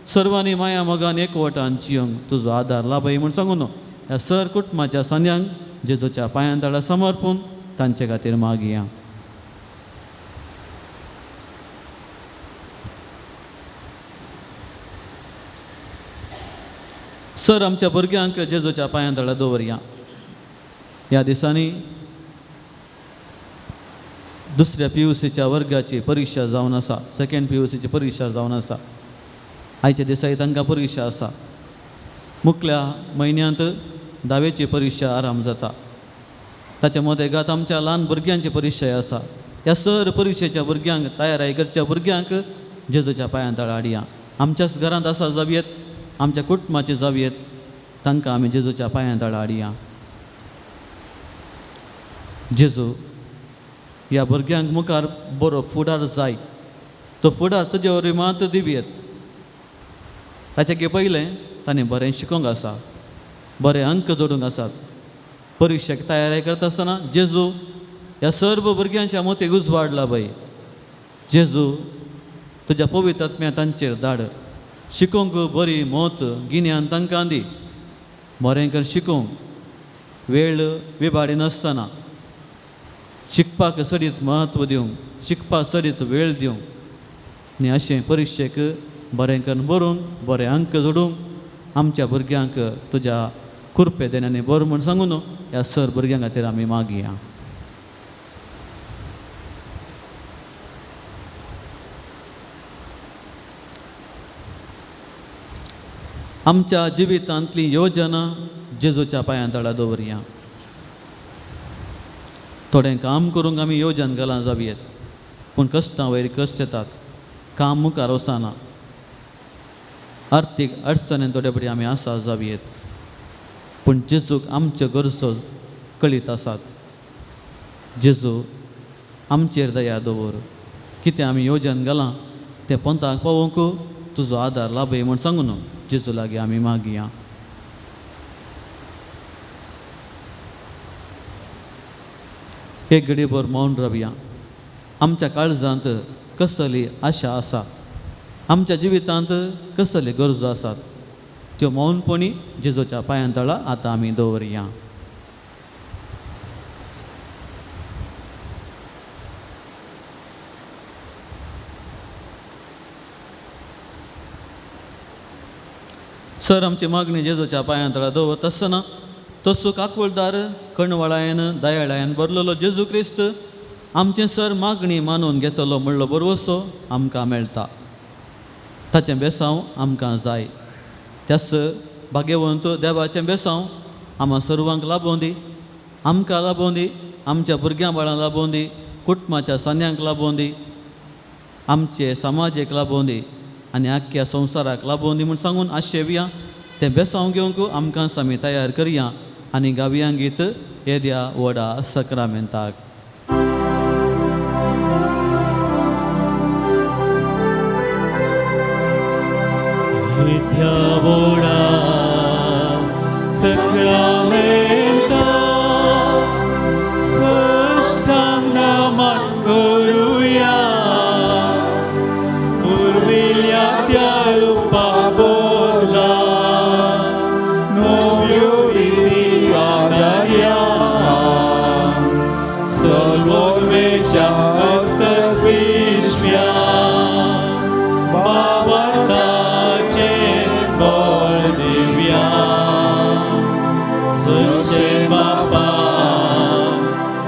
सर्वांनी माया मोगान एकवटान जियोंक तुजो आदार लाभय म्हूण सांगून ह्या सर कुटुंबाच्या सोन्यांक जेजूच्या पांयां तळा समर्पून तांचे खातीर मागया. सर आमच्या भुरग्यांक जेजूच्या पांयां तळा दवरया. ह्या दिसांनी दुसऱ्या PUCच्या वर्गाची परीक्षा जावन आसा. सेकंड PUCची परीक्षा जावन आसा. आयच्या दिसांनी तांकां परीक्षा आसा. मुखल्या म्हयन्यांत 10वेची परीक्षा आराम जाता. ताच्या मदेगात आमच्या ल्हान भुरग्यांची परीक्षाय आसा. ह्या सर परीक्षेच्या भुरग्यांक तयाराय करच्या भुरग्यांक जेजूच्या पांयां तळा हाडया. आमच्याच घरांत आसा जावयेत, आमच्या कुटुंबाची जावयेत, तांकां आमी जेजूच्या पांयां तळा हाडया. जेजू ह्या भुरग्यांक मुखार बरो फुडार जाय. तो फुडार तुजे वरवीं दिवयेत. ताचे पयलें ताणें बरें शिकोवंक आसा, बरे अंक जोडूंक आसात. परीक्षेक तयारी करता आसतना जेजू ह्या सर्व भुरग्यांच्या मोतीक उजवाड लाभय. जेजू तुज्या पवित्र आत्म्या तांचेर धाड. शिकोवंक बरी मोत गिन्यान तांकां दी. बरें कर शिकोवंक वेळ विबाडी नासतना शिकपाक सडीत म्हत्व दिवंक, शिकपाक सडीत वेळ दिवंक आनी अशें परीक्षेक बरें करून बरोवंक, बरे अंक जोडूंक आमच्या भुरग्यांक तुज्या कृपे देण्यानी बरो म्हूण सांगून ह्या सर भुरग्यां खातीर आमी मागया. आमच्या जिवितांतली योजना जेजूच्या पांयां तळा दवरया. थोडें काम करूंक आमी येवजन घालां जावयेत, पूण कश्टां वयर कश्ट येतात. काम मुखार वचना. आर्थीक अडचणेन थोडे बरी आमी आसा जावयेत, पूण जेजूक आमच्यो गरजो कळीत आसात. जेजू आमचेर दया दवर. कितें आमी येवजन घालां तें पंथाक पावोवंक तुजो आदार लाभय म्हूण सांगून जेजू लागीं आमी मागया. एक घडीभर मौन रावया. आमच्या काळजांत कसली आशा आसा, आमच्या जिवितांत कसले गरजो आसात, त्यो मौनपणी जेजूच्या पांयां तळा आतां आमी दवरया. सर आमची मागणी जेजूच्या पांयां तळा दवरता आसतना तो सूख आकुळदार कणवळायेन दयाळायेन भरलेलो जेजू क्रिस्त आमचें सर मागणी मानून घेतलो म्हणलो बरवसो आमकां मेळटा. ताचें बेसांव आमकां जाय. त्यास भाग्यवंत देवाचें बेसांव आम्हा सर्वांक लाबोवन दी. आमकां लाबोवन दी, आमच्या भुरग्यां बाळांक लाबोवन दी, कुटुंबाच्या सान्यांक लाबोवन दी, आमचे समाजाक लाबोवन दी आनी आख्ख्या संवसाराक लाबोवन दी म्हूण सांगून आशेवया. तें बेसांव घेवंक आमकां आमी तयार करया आनी गावया गीत येद्या व्हडा सक्रामेंताक. येद्या व्हडा सक्रामेंताक साश्टांग नमन करुया. उर्विल्ल्या त्या रुपा बोला नव्यो विधी आदार्या. सर्वोन्मेषा असतात विश्व्या बाबाचे बळ दिव्या. जशे बापा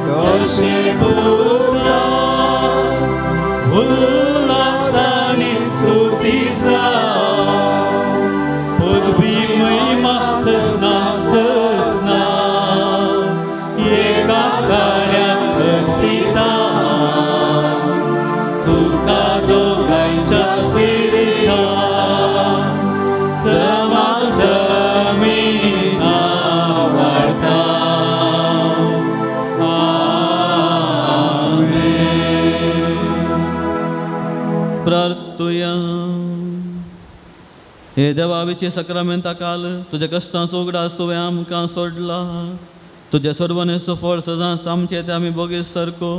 तशे पुत्रा उल्हासानी स्तुती जावं. पदवी महिमा ससना ससना एका गाण्यात बसिता. तुका दोगांच्या स्पिरिता समा जमीन आवडटा. प्रार्थुया. हे देवाविचे सक्रामेंता काल तुज्या कश्टांचो उगडास तुवें आमकां सोडला. तुजे सर्वनेचो फळ सदांच आमचे ते आमी बोगीस सारको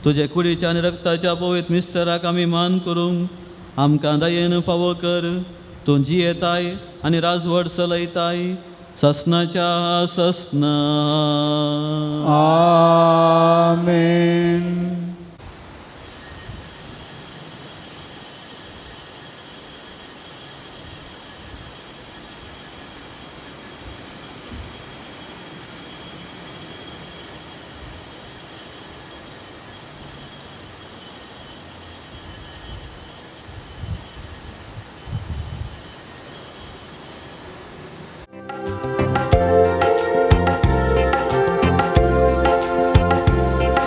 तुजे कुडीच्या आनी रक्ताच्या पवित्र मिस्टराक आमी मान करूंक आमकां दयेन फावो कर. तूं जियेताय आनी राजवट चलयताय ससनाच्या ससना. आमेन.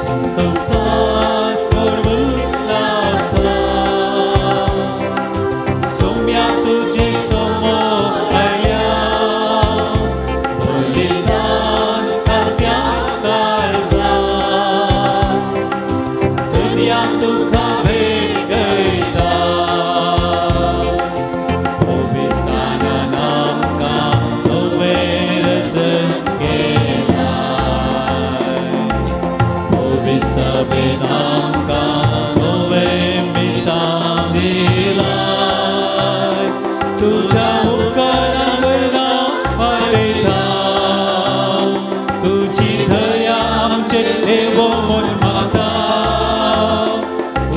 संतोषात उल्हासा, सौम्या तुझी समोर आल्या, बलिदान करत्या काळजा, दुनिया तुका भेटयता, भविष्यान आमकां नवें रचन सभेन आमकां नवें मिसां दिलाय, तुज्या उपकारान वावरता, तुजी दया आमचेर देव म्हूण मागता,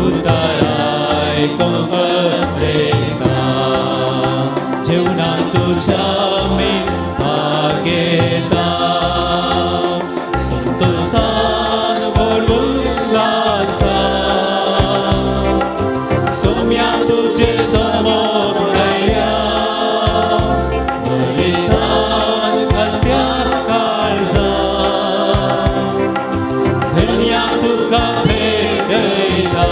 उद्दाराय कंगरता, जेवणांत तुज्या आमी भाग घेता. संतोषान उल्हासा, सौम्या तुजे समोर आयल्या, बलिदान करत्या काळजा, धन्या तुका भेटयता.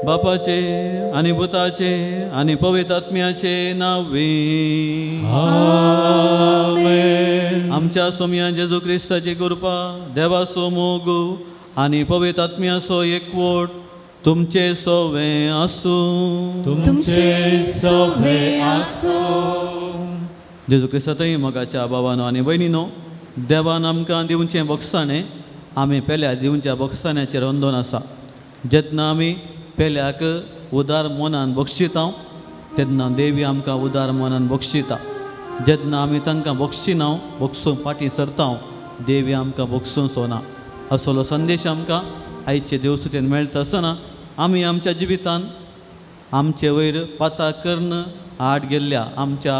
बापाचे आनी भुताचे आनी पवित्र आत्म्याचे नांवे. आमेन. आमच्या सोम्या जेजू क्रिस्ताची कृपा, देवाचो मोग आनी पवित्र आत्म्याचो एकवट तुमचे सोवे आसूं. तुमचे सोबे आसो. जेजू क्रिस्तातय मोगाच्या भावानो आनी भयणीनो, देवान आमकां दिवचें बक्षाणें आमी पेल्या दिवच्या बक्षाण्याचेर अंदोन आसा. जेन्ना आमी पेल्याक उदार मनान बक्षिता तेन्ना देवी आमकां उदार मनान बक्षिता. जेन्ना आमी तांकां बक्षिना बक्षूंक फाटीं सरता देवी आमकां बक्षूंक सोना. असलो संदेश आमकां आयचे देवसुतेन मेळटा आसतना आमी आमच्या जिवितान आमचे वयर पाता कर्ण आड गेल्ल्या आमच्या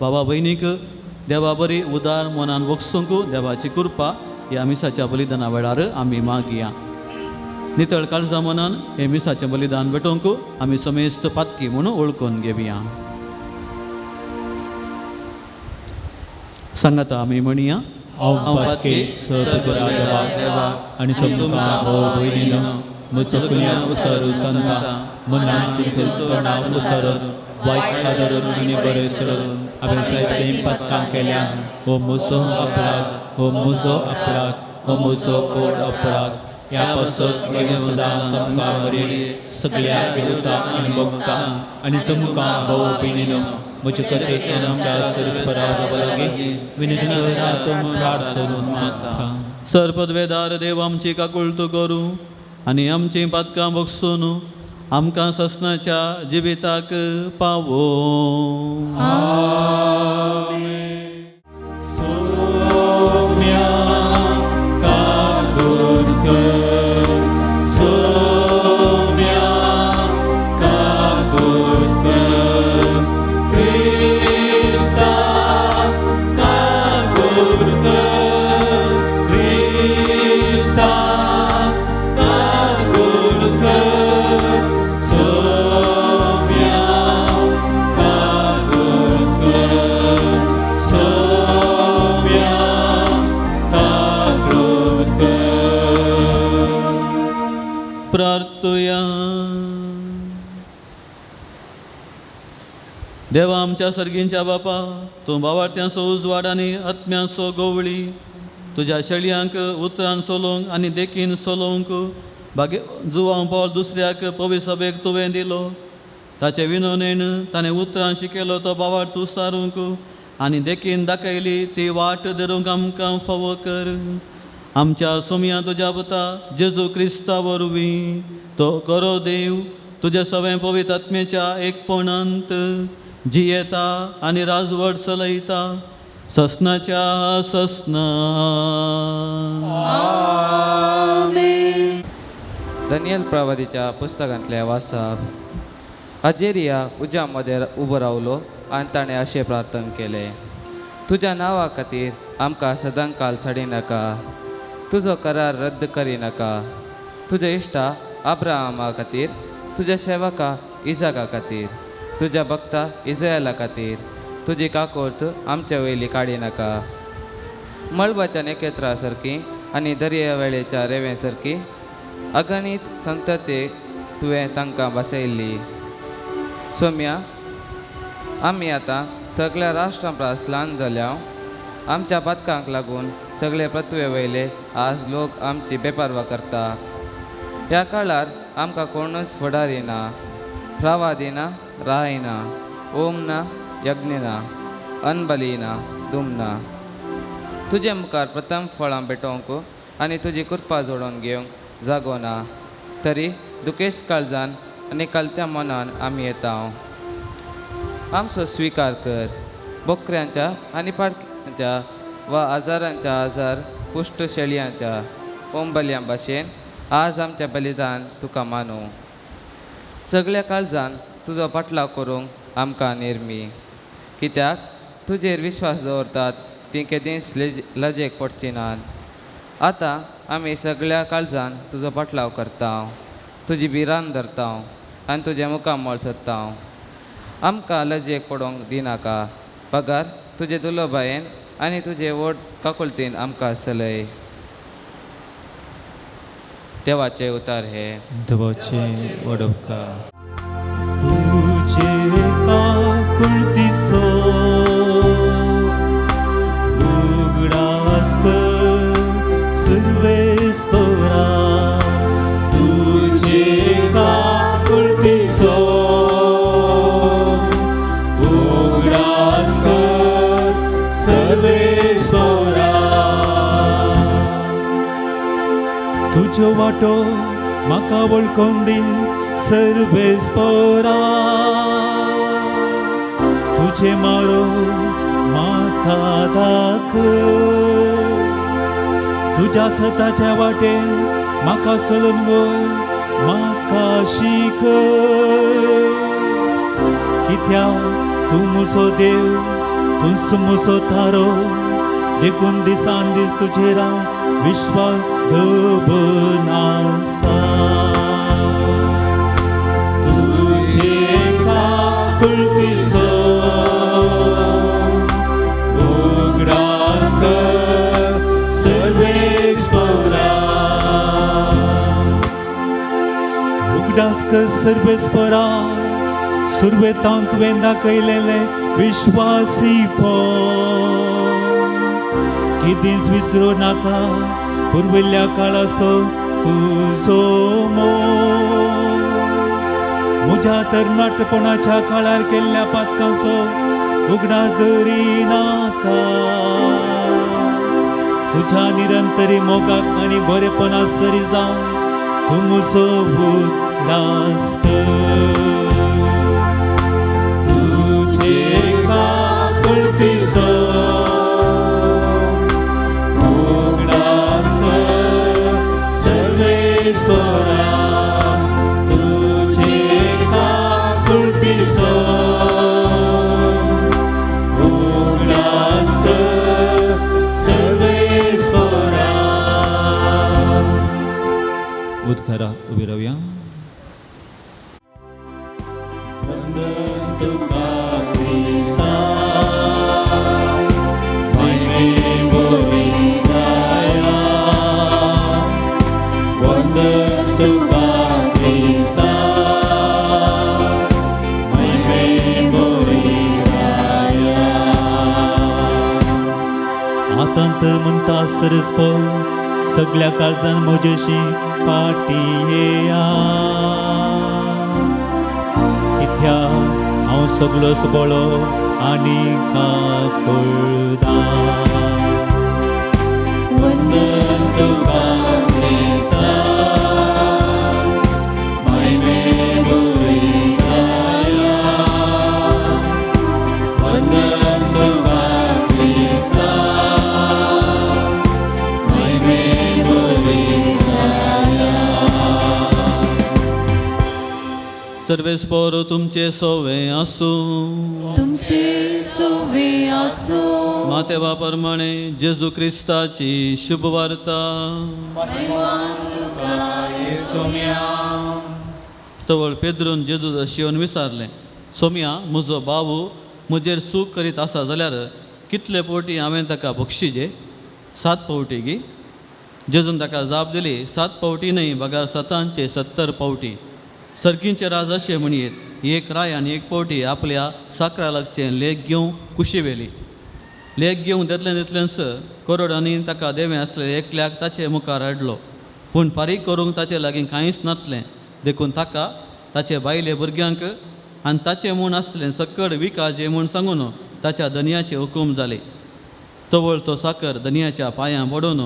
बाबा भयणीक देवा बरी उदार मनान बक्षूंक देवाची कृपा ह्या मिसाच्या बलिदाना वेळार आमी मागया. नितळ काळजा मनान हे मिसाचें बलिदान भेटोवंक आमी समेस्त पातकी म्हणून ओळखून घेवया. सांगाता आमी म्हणया, हांव पातकी सतगुरा देवा आनी तुमकां भाव भयणीनो, म्हजो कुल्या उसर संता मनाची तोंडां उसर वायट धरून आनी बरें सरून हांवें जायतीं पातकां केल्यां. हो म्हजो अपराध, हो म्हजो अपराध, हो म्हजो कोड अपराध. ह्या पासत म्हजें उदार समकार बरी सगळ्या विरोधा आनी भोगता आनी तुमकां भाव भयणीनो, म्हजे खातीर आमच्या सरस्पराध बलागी विनंती करातून प्रार्थना मागता. सर्पद्वेदार देव आमची काकूळ तूं करूं आनी आमची पातकां बक्षून आमकां ससनाच्या जिविताक पावो. सौम्या काकुळकर, सौम्या काकुळकर, क्रिस्ता काकुळकर, क्रिस्ता काकुळकर, सौम्या काकुळकर, सौम्या काकुळकर. प्रार्थुया. देवा आमच्या सर्गींच्या बापा, तूं भावार्थ्यांचो उजवाड आनी आत्म्याचो गवळी तुज्या शेळयांक उतरान सोलोवंक आनी देखीन सोलोवंक बागे जुवां पावल दुसऱ्याक पवित्र सभेक तुवें दिलो. ताचे विनोनेन ताणें उतरां शिकयलो तो भावार्थ उसारूंक आनी देखीन दाखयली ती वाट धरूंक आमकां फावो कर. आमच्या सोम्या तुज्या पुता जेजू क्रिस्ता वरवीं तो गरो देव तुझे सवय पवित्र आत्म्याच्या एकपणांत जियेता आनी राजवट चलयता ससनाच्या ससना. दानियल प्रवादीच्या पुस्तकांतले वाचप. अजेरिया उज्यामध्ये उबो रावलो आनी ताणें अशें प्रार्थना केलें, तुज्या नांवा खातीर आमकां सदांकाल साडिनाका, तुजो करार रद्द करिनाका. तुज्या इश्टा अब्राहमा खातीर, तुज्या सेवका इजाका खातीर, तुज्या भक्ता इस्रायला खातीर तुजी काकोर्त आमच्या वयली काडिनाका. मळबाच्या नेकेत्रा सारकी आनी दर्यावेळेच्या रेंवे सारकी अगणित संततेक तुवें तांकां बसयल्ली. सोम्या, आमी आतां सगळ्या राष्ट्रां परस ल्हान जाल्या. आमच्या पथकांक लागून सगळे पृथ्वे वयले आज लोक आमची बेपारवा करता. ह्या काळार आमकां कोणूच फुडारी ना, प्रवादी ना, राय ना, ओम ना, यज्ञ ना, अनबली ना, दुम ना. तुजे मुखार प्रथम फळां भेटोवंक आनी तुजी कृपा जोडून घेवंक जागो ना. तरी दुखेस्त काळजान आनी कलत्या मनान आमी येता. आमचो स्विकार कर. बोकऱ्यांच्या आनी पाडक्यांच्या वा आजारांच्या आजार कुश्ट शेळयांच्या ओंबल्यां भाशेन आज आमचें बलिदान तुका मानू. सगळ्या काळजान तुजो पाटलाव करूंक आमकां निर्मी. कित्याक तुजेर विश्वास दवरतात ती केदींच लजेक पडची नात. आतां आमी सगळ्या काळजान तुजो पाटलाव करता, तुजी भिरांत धरता आनी तुजे मुखामोळ सोदता. आमकां लजेक पडोवंक दिनाका. पगार तुजे दुलोबायेन आनी तुजे वोट काकुलतीन आमकां चलय. देवाचे उतार हे. देवाचे वडपकार. तुझे काकुळतीचो उगडास कर सर्वेस्परा. तुझे काकुळतीचो उगडास कर सर्वेस्परा. तुझो वाटो म्हाका वळखून दी सर्वेस्परा. तुझे मारो म्हाका दाखय. तुज्या सताच्या वाटेन म्हाका चलून वय, म्हाका शिकय. कित्याक तूं म्हजो देव, तूंच म्हजो तारो. देखून दिसान दीस तुजेर हांव विश्वास दवरनासा. तुझे काकुळतीचो उगडास कर सर्वेस्परा. उगडास कर सर्वेस्परा. सुरवेतान तुवें दाखयलेले विश्वासीपण केदींच विसरूं नाका. पुर्विल्ल्या काळाचो तुजो मोग, म्हज्या तरणाटपणाच्या काळार केल्ल्या पातकांचो उगडास दवरिनाका. तुज्या निरंतरी मोगाक आनी बरेपणा सरी जावन तूं म्हजो उगडास कर. तुझे काकुळतीचो उगडास कर सर्वेस्परा. तुझे काकुळतीचो उगडास कर सर्वेस्परा. उद्गारा उबी रावया. आतांत म्हणटा सरस्प सगळ्या काळजान म्हजेशी पाटी येया. कित्याक हांव सगळोच बळो आनी काकुळदा. वंदन तुका क्रिस्ता, महिमे सर्वेस्पोर तुमचे सोवे आसूं. तुमचे सोवे आसो. मातेवा प्रमाणे जेजू क्रिस्ताची शुभ वार्ता. तवळ पेद्रून जेजू शिवून विचारलें, सोम्या म्हजो बाबू म्हजेर सूख करीत आसा जाल्यार कितले पावटी हांवें ताका बक्षिजे? 7 पावटी गी. जेजून ताका जाप दिली, 7 पावटी न्हय बगार 70 पावटी. सर्गींचे राज अशें म्हणयेत, एक राय आनी एक पावटी आपल्या साकरा लागचें लेख घेवंक कुशी वेली. लेख घेवंक देतलें तितलेंच करोडांनी ताका देवें आसलें एकल्याक ताचे मुखार हाडलो. पूण फारीक करूंक ताचे लागीं कांयच नासलें. देखून ताका ताचे बायले भुरग्यांक आनी ताचें म्हूण आसलें सकड विकाजे म्हूण सांगून ताच्या धनयाचे हुकूम जाले. तवळ तो साकर धनयाच्या पांयां पडून,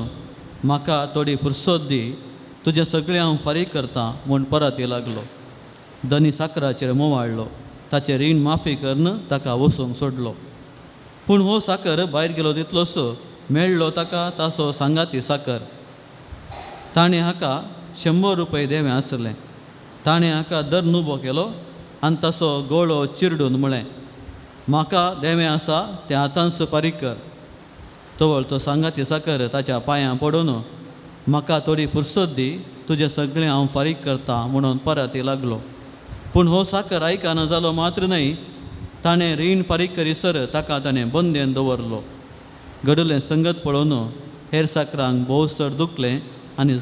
म्हाका थोडी फुरसत दी, तुजें सगळें हांव फारीक करतां म्हूण परत येवं लागलो. धनी साकराचेर मोवाळ्ळो, ताचें रीण माफी करून ताका वचूंक सोडलो. पूण हो साकर भायर गेलो तितलोच मेळ्ळो ताका ताचो सांगाती साकर. ताणें हाका 100 रुपया देवें आसलें. ताणें हाका दर नुबो केलो आनी ताचो गोळो चिरडून म्हळें, म्हाका देवें आसा तें आतांच फारीक कर. तवळ तो सांगाती साकर ताच्या पांयां पडून, म्हाका थोडी फुरसत दी, तुजें सगळें हांव फारीक करतां म्हणून परत येवं लागलो. पूण हो साकर आयकना जालो मात्र न्हय, ताणें रीण फारीक करीसर ताका ताणें बंदेन दवरलो. घडुलें संगत पळोवन हेर साकरांक भोव चड दुखलें आनी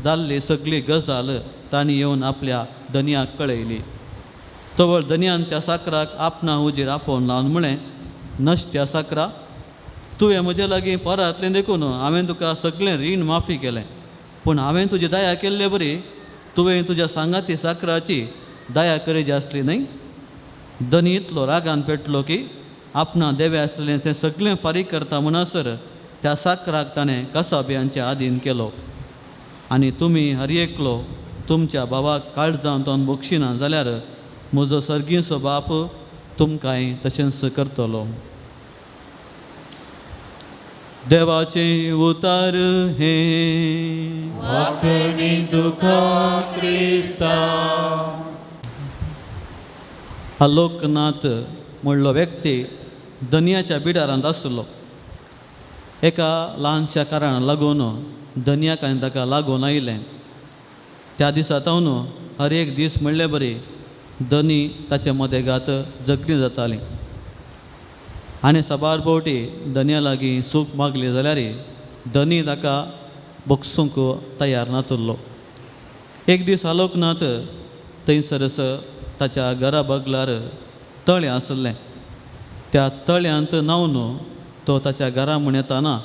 जाल्ली सगळी गजाल तांणी येवन आपल्या धनयाक कळयली. तवळ धनयान त्या साकराक आपणा उजेर आपोवन लावन म्हळें, नश्ट्या साकरा, तुवें म्हजे लागीं परतलें देखून हांवें तुका सगळें रीण माफी केलें. पूण हांवें तुजी दया केल्ले बरी, तुवें तुज्या सांगाती साकराची दया करीची आसली न्हय. धनी इतलो रागान पेटलो की आपणा देवें आसलेलें तें सगळें फारीक करता म्हणसर त्या साकराक ताणें कसाब्यांच्या आदीन केलो. आनी तुमी हर एकलो तुमच्या भावाक काळजांतोन बक्षिना जाल्यार म्हजो सर्गीचो बाप तुमकांय तशेंच करतलो. देवाचें उतार हे वाकणी तुका क्रिस्ता. आलोकनाथ म्हणलो व्यक्ती धनयाच्या बिडारांत आसलो. एका ल्हानशा कारणाक लागून धनयाक आनी ताका लागून आयलें. त्या दिसा तावन हर एक दीस म्हणले बरी धनी ताचे मदेगात जगली जाताली. आनी सबार भोवटी धनया लागीं सूख मागली जाल्यार धनी ताका बक्षूंक तयार नासलो. एक दीस आलोकनाथ थंयसरच ताच्या घरा बगलार तळें आसलें. त्या तळ्यांत न्हांवन तो ताच्या घरा म्हूण येताना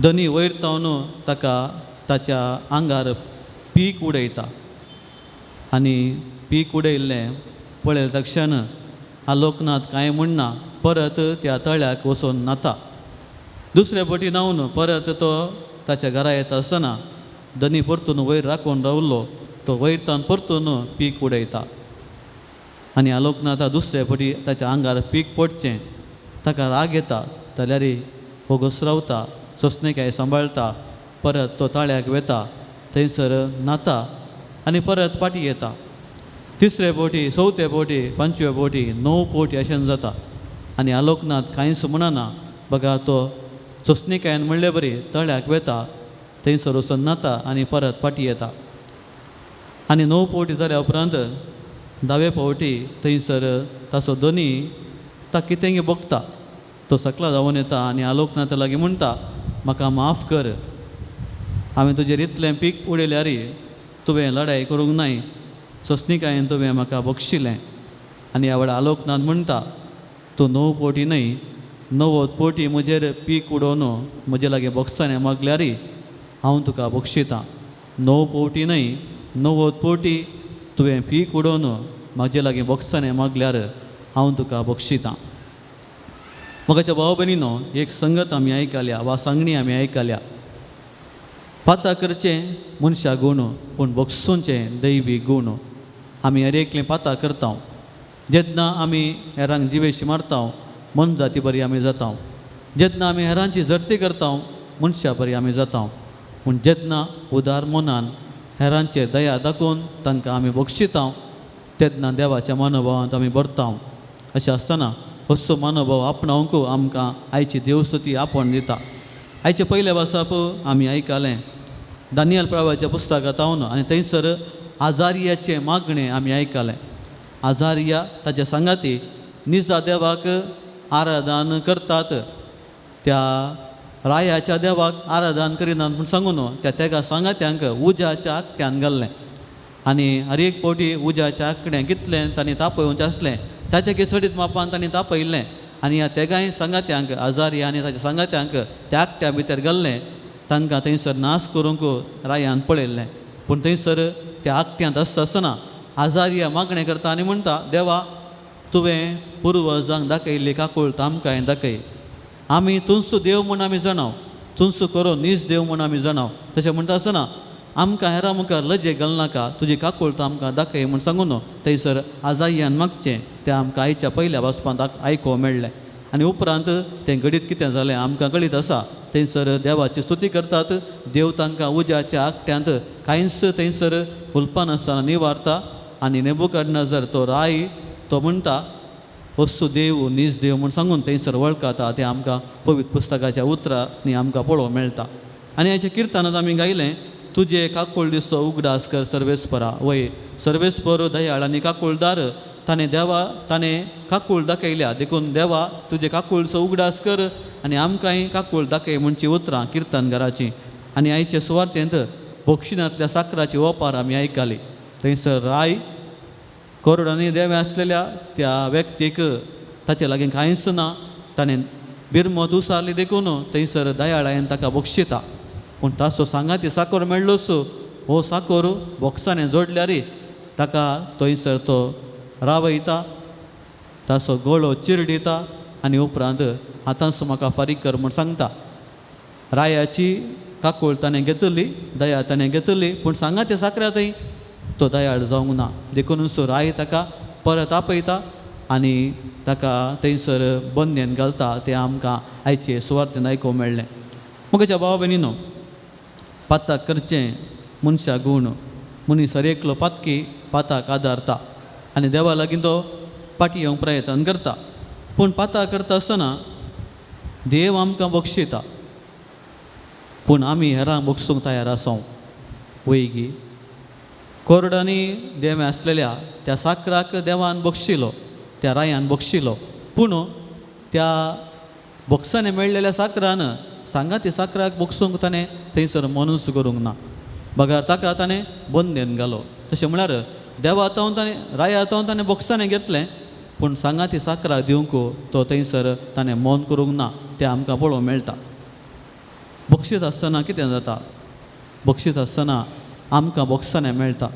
धनी वयर तावन ताका ताच्या आंगार पीक उडयता. आनी पीक उडयल्लें पळयले तक्षण आलोकनाथ कांय म्हणना परत त्या तळ्याक वचून न्हाता. दुसरे फावटी न्हांवन परत तो ताच्या घरा येता आसतना धनी परतून वयर राखून रावलो. तो वयर तावन परतून पीक उडयता. आनी आलोकनाथा दुसरे फावटी ताच्या आंगार पीक पडचें ताका राग येता जाल्यार हो घसरावता, सोंसणेकाय सांबाळटा, परत तो तळ्याक वेता, थंयसर न्हाता आनी परत फाटीं येता. तिसरे फावटी, चवथे फावटी, पंचवे फावटी, 9 फावटी अशें जाता. आनी आलोकनाथ कांयच म्हणना. बघा तो सोंसणेकायन म्हणले बरी तळ्याक वेता, थंयसर वचून न्हाता आनी परत फाटीं येता. आनी 9 फावटी जाल्या उपरांत 10वे फावटी थंयसर ताचो धनी ताका कितेंय बगता. तो सकला धांवून येता आनी आलोकनाथा लागीं म्हणटा, म्हाका माफ कर, हांवें तुजेर इतलें पीक उडयल्यार तुवें लढाई करूंक नाय, सोंसणेकायेन तुवें म्हाका बक्षिलें. आनी ह्या वेळार आलोकनाथ म्हणटा, तूं 9 फावटी न्हय 90 फावटी म्हजेर पीक उडोवन म्हजे लागीं बक्षांनी मागल्यार हांव तुका बक्षितां. 9 फावटी न्हय 90 फावटी तुवें पीक उडोवन म्हाजे लागीं बक्षांनी मागल्यार हांव तुका बक्षितां. म्हाकाच्या भाव भयणीनो, एक संगत आमी आयकल्या वा सांगणी आमी आयकल्या. पाता करचें मनशा गूण पूण बक्षूंचें दैवी गूण. आमी हर एकलें पाता करता. जेन्ना आमी हेरांक जिवेशी मारता मन जाती बरी आमी जाता. जेन्ना आमी हेरांची झरती करता मनशा बरी आमी जाता. पूण जेन्ना उदार मनान हेरांचेर दया दाखोवन तांकां आमी बक्षिता तेन्ना देवाच्या मनोभावांत आमी भरता अशें आसतना असो मनोभाव आपणावंक आमकां आयची देवस्तुती आपोवन दिता. आयचे पयले वाचप आमी आयकलें दानियल प्रवाच्या पुस्तकांत हांव आनी थंयसर आजारियाचे मागणें आमी आयकलें. आजारिया ताचे सांगाती निजा देवाक आराधन करतात, त्या रायाच्या देवाक आराधन करिनात म्हूण सांगून त्या तेका सांगात्यांक उज्याच्या आंकट्यान घाल्लें आनी हर एक फावटी उज्याच्या आंकड्यां कितलें तांणी तापयोवचें आसलें ताचे केसडीत मापान तांणी तापयल्लें आनी ह्या तेगाय सांगात्यांक आजारिया आनी ताच्या सांगात्यांक त्या आंकट्या भितर घाल्लें. तांकां थंयसर नाश करूंक रायान पळयल्लें. पूण थंयसर त्या आंकट्यांत आसतना आजारिया मागणें करता आनी म्हणटा देवा तुवें पुर्वजांक दाखयल्ली काकूळट आमकांय दाखय. आमी तुमचो देव म्हूण आमी जाणाव, तुमचो करो नीज देव म्हूण आमी जाणाव. तशें म्हणटा आसतना आमकां हेरां मुखार लजे घालनाका, तुजी काकूळट आमकां दाखय म्हूण सांगून थंयसर आजारियान मागचें तें आमकां आयच्या पयल्या वाचपांत आयकोवं मेळ्ळें. आनी उपरांत तें घडीत कितें जालें आमकां कळीत आसा. थंयसर देवाची स्तुती करतात. देव तांकां उज्याच्या आंकट्यांत कांयच थंयसर उलपानासतना निवारता आनी नेबुकदनेझर तो राय तो म्हणटा असो देव नीज देव म्हूण सांगून थंयसर वळखता. तें आमकां पवित्र पुस्तकाच्या उतरांनी आमकां पळोवंक मेळटा. आनी हाच्या किर्तनांत आमी गायलें तुजे काकूळ दिसो उगडास कर सर्वेस्परा. वय सर्वेस्पर दयाळ आनी काकूळदार ताणें काकूळ दाखयल्या देखून देवा तुजे काकूळचो उगडास कर आनी आमकांय काकूळ दाखय म्हणची उतरां किर्तनकाराची. आनी आयचे सुवातेंत बक्षिणांतल्या साकराची ओपार आमी आयकली. थंयसर राय कोरडांनी देवे आसलेल्या त्या व्यक्तीक ताचे लागीं कांयच ना, ताणें बिरमत उसारली देखून थंयसर दयाळायन ताका बक्षिता. पूण ताचो सांगाती साकोर मेळ्ळोच हो साकोर बॉक्सांनी जोडल्यार ताका थंयसर तो रावयता, ताचो गळो चिरडिता आनी उपरांत आतांच म्हाका फारीक कर म्हूण सांगता. रायाची काकूळ ताणें घेतली, दया ताणें घेतली, पूण सांगाती साकरातय तो दयाळ जावंक ना. देखून राय ताका परत आपयता आनी ताका थंयसर बंदेन घालता. तें आमकां आयचे सुवातेन आयकोवंक मेळ्ळें. मुखाच्या भावा भयणीनो, पाताक करचें मनशा गूण. मनीस हर एकलो पातकी पाताक आदारता आनी देवा लागीं तो पाटी येवंक प्रयत्न करता. पूण पाता करता आसतना देव आमकां बक्षिता, पूण आमी हेरांक बक्षूंक तयार आसूं. वैगी कोरडांनी देवे आसलेल्या त्या साकराक देवान बक्षिलो, त्या रायान बक्षिलो, पूण त्या बॉक्सांनी मेळलेल्या साकरान सांगाती साकराक बक्षूंक ताणें थंयसर मनूस करूंक ना. बगार ताका ताणें बंदेन घालो. तशें म्हळ्यार देवा आतां ताणें राया आतां ताणें बॉक्सांनी घेतलें, पूण सांगाती साकराक दिवंक तो थंयसर ताणें मन करूंक ना. तें आमकां पळोवंक मेळटा. बक्षीत आसतना कितें जाता? बक्षीत आसतना आमकां बॉक्सांनी मेळटा.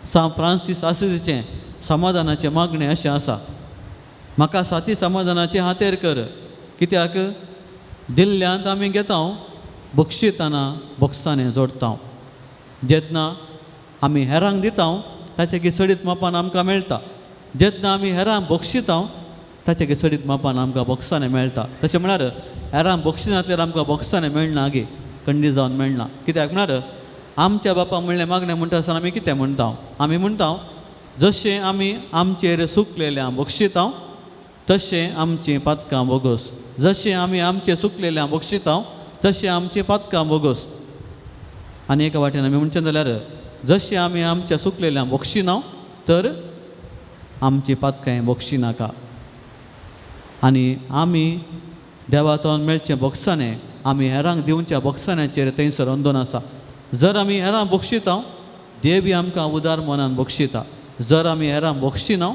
सान फ्रांसीस आसिसीचें समाधानाचें मागणें अशें आसा, म्हाका साती समाधानाचें हातेर कर, कित्याक दिल्ल्यांत आमी घेता बक्षिताना बॉक्सांनी जोडटा. जेन्ना आमी हेरांक दिता ताचे घिसडीत मापान आमकां मेळटा. जेन्ना आमी हेरांक बक्षिता ताचे घिसडीत मापान आमकां बॉक्सांनी मेळटा. तशें म्हळ्यार हेरांक बक्षिनांतल्यार आमकां बॉक्सांनी मेळना गे, खंडी जावन मेळना. कित्याक म्हळ्यार आमच्या बापा म्हणलें मागणें म्हणटा आसतना आमी कितें म्हणटा? आमी म्हणटा जशें आमी आमचेर सुकलेल्यां बक्षिता तशें आमचीं पातकां बोगोस. जशें आमी आमचें सुकलेल्यां बक्षिता तशें आमचीं पातकां बोगोस. आनी एका वाटेन आमी म्हणचें जाल्यार जशें आमी आमच्या सुकलेल्यां बक्षिना तर आमची पातकांय बक्षिनाका. आनी आमी देवातोन मेळचें बक्षांनी आमी हेरांक दिवच्या बक्षांचेर थंयसर अंदोन आसा. जर आमी हेरांक बक्षिता देवी आमकां उदार मनान बक्षिता. जर आमी हेरांक बक्षिना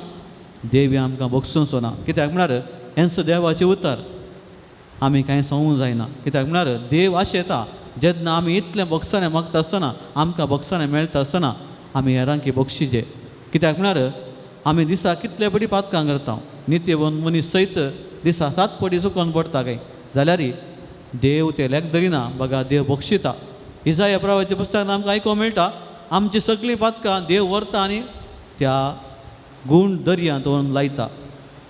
देवी आमकां बक्षूंचो ना. कित्याक म्हळ्यार हेंच देवाचें उतर. आमी कांय सांगूंक जायना. कित्याक म्हळ्यार देव आशेता जेन्ना आमी इतलें बक्षांनी मागता आसतना आमकां बक्षांनी मेळटा आसतना आमी हेरांक बक्षिचे. कित्याक म्हळ्यार आमी दिसा कितले पटी पातकां करता. नित्यवन मनीस सयत दिसा 7 पटी चुकोवन पडटा काय जाल्यार देव ते लेख धरिना. बघा देव बक्षिता. इसाया प्रवाच्या पुस्तकांत आमकां आयकोवंक मेळटा आमची सगळीं पातकां देव व्हरता आनी त्या गूण दर्यांत व्हरून लायता.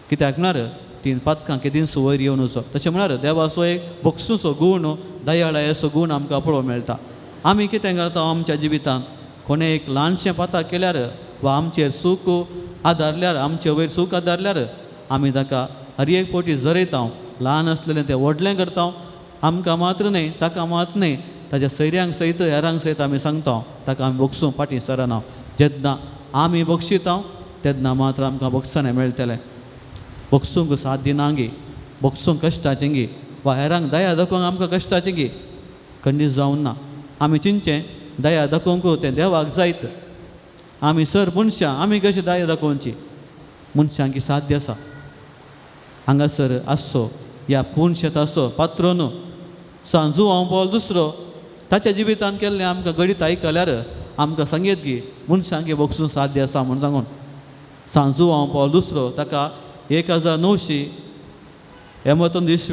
कित्याक म्हळ्यार तीन पातकां केदींच वयर येवन वचप. तशें म्हळ्यार देवाचो एक बक्षूचो गूण दयाळाचो गूण आमकां पळोवंक मेळटा. आमी कितें करता आमच्या जिवितांत? कोणें एक ल्हानशें पाताक केल्यार वा आमचेर सूख आदारल्यार आमचे वयर सूख आदारल्यार आमी ताका हर एक पोटी जरयता ल्हान आसलेलें तें व्हडलें करता आमकां मात्र न्ही ताका मात्र न्ही ताच्या सैऱ्यांक सयत हेरांक सयत आमी सांगता ताका आमी बक्षूंक फाटीं सरना जेन्ना आमी बक्षिता तेन्ना मात्र आमकां बक्षाणें मेळटलें बक्षूंक साथ दिनांगी बक्षूंक कश्टाचें गी वा हेरांक दया दाखोवंक आमकां कश्टाचें गी खंडीत जावं ना आमी चिंतचें दया दाखोवंक तें देवाक जायत आमी सर मनशां आमी कशी दया दाखोवची मनशांकी साध्य आसा हांगासर आसो ह्या पुणशेत आसो पात्रोन सांजू हांव पावल दुसरो ताच्या जिवितान केल्लें आमकां गणीत आयकल्यार आमकां सांगीत की मनशांकी बक्षूंक साध्य आसा म्हूण सांगून सांजू हांव पावल दुसरो ताका 1900 29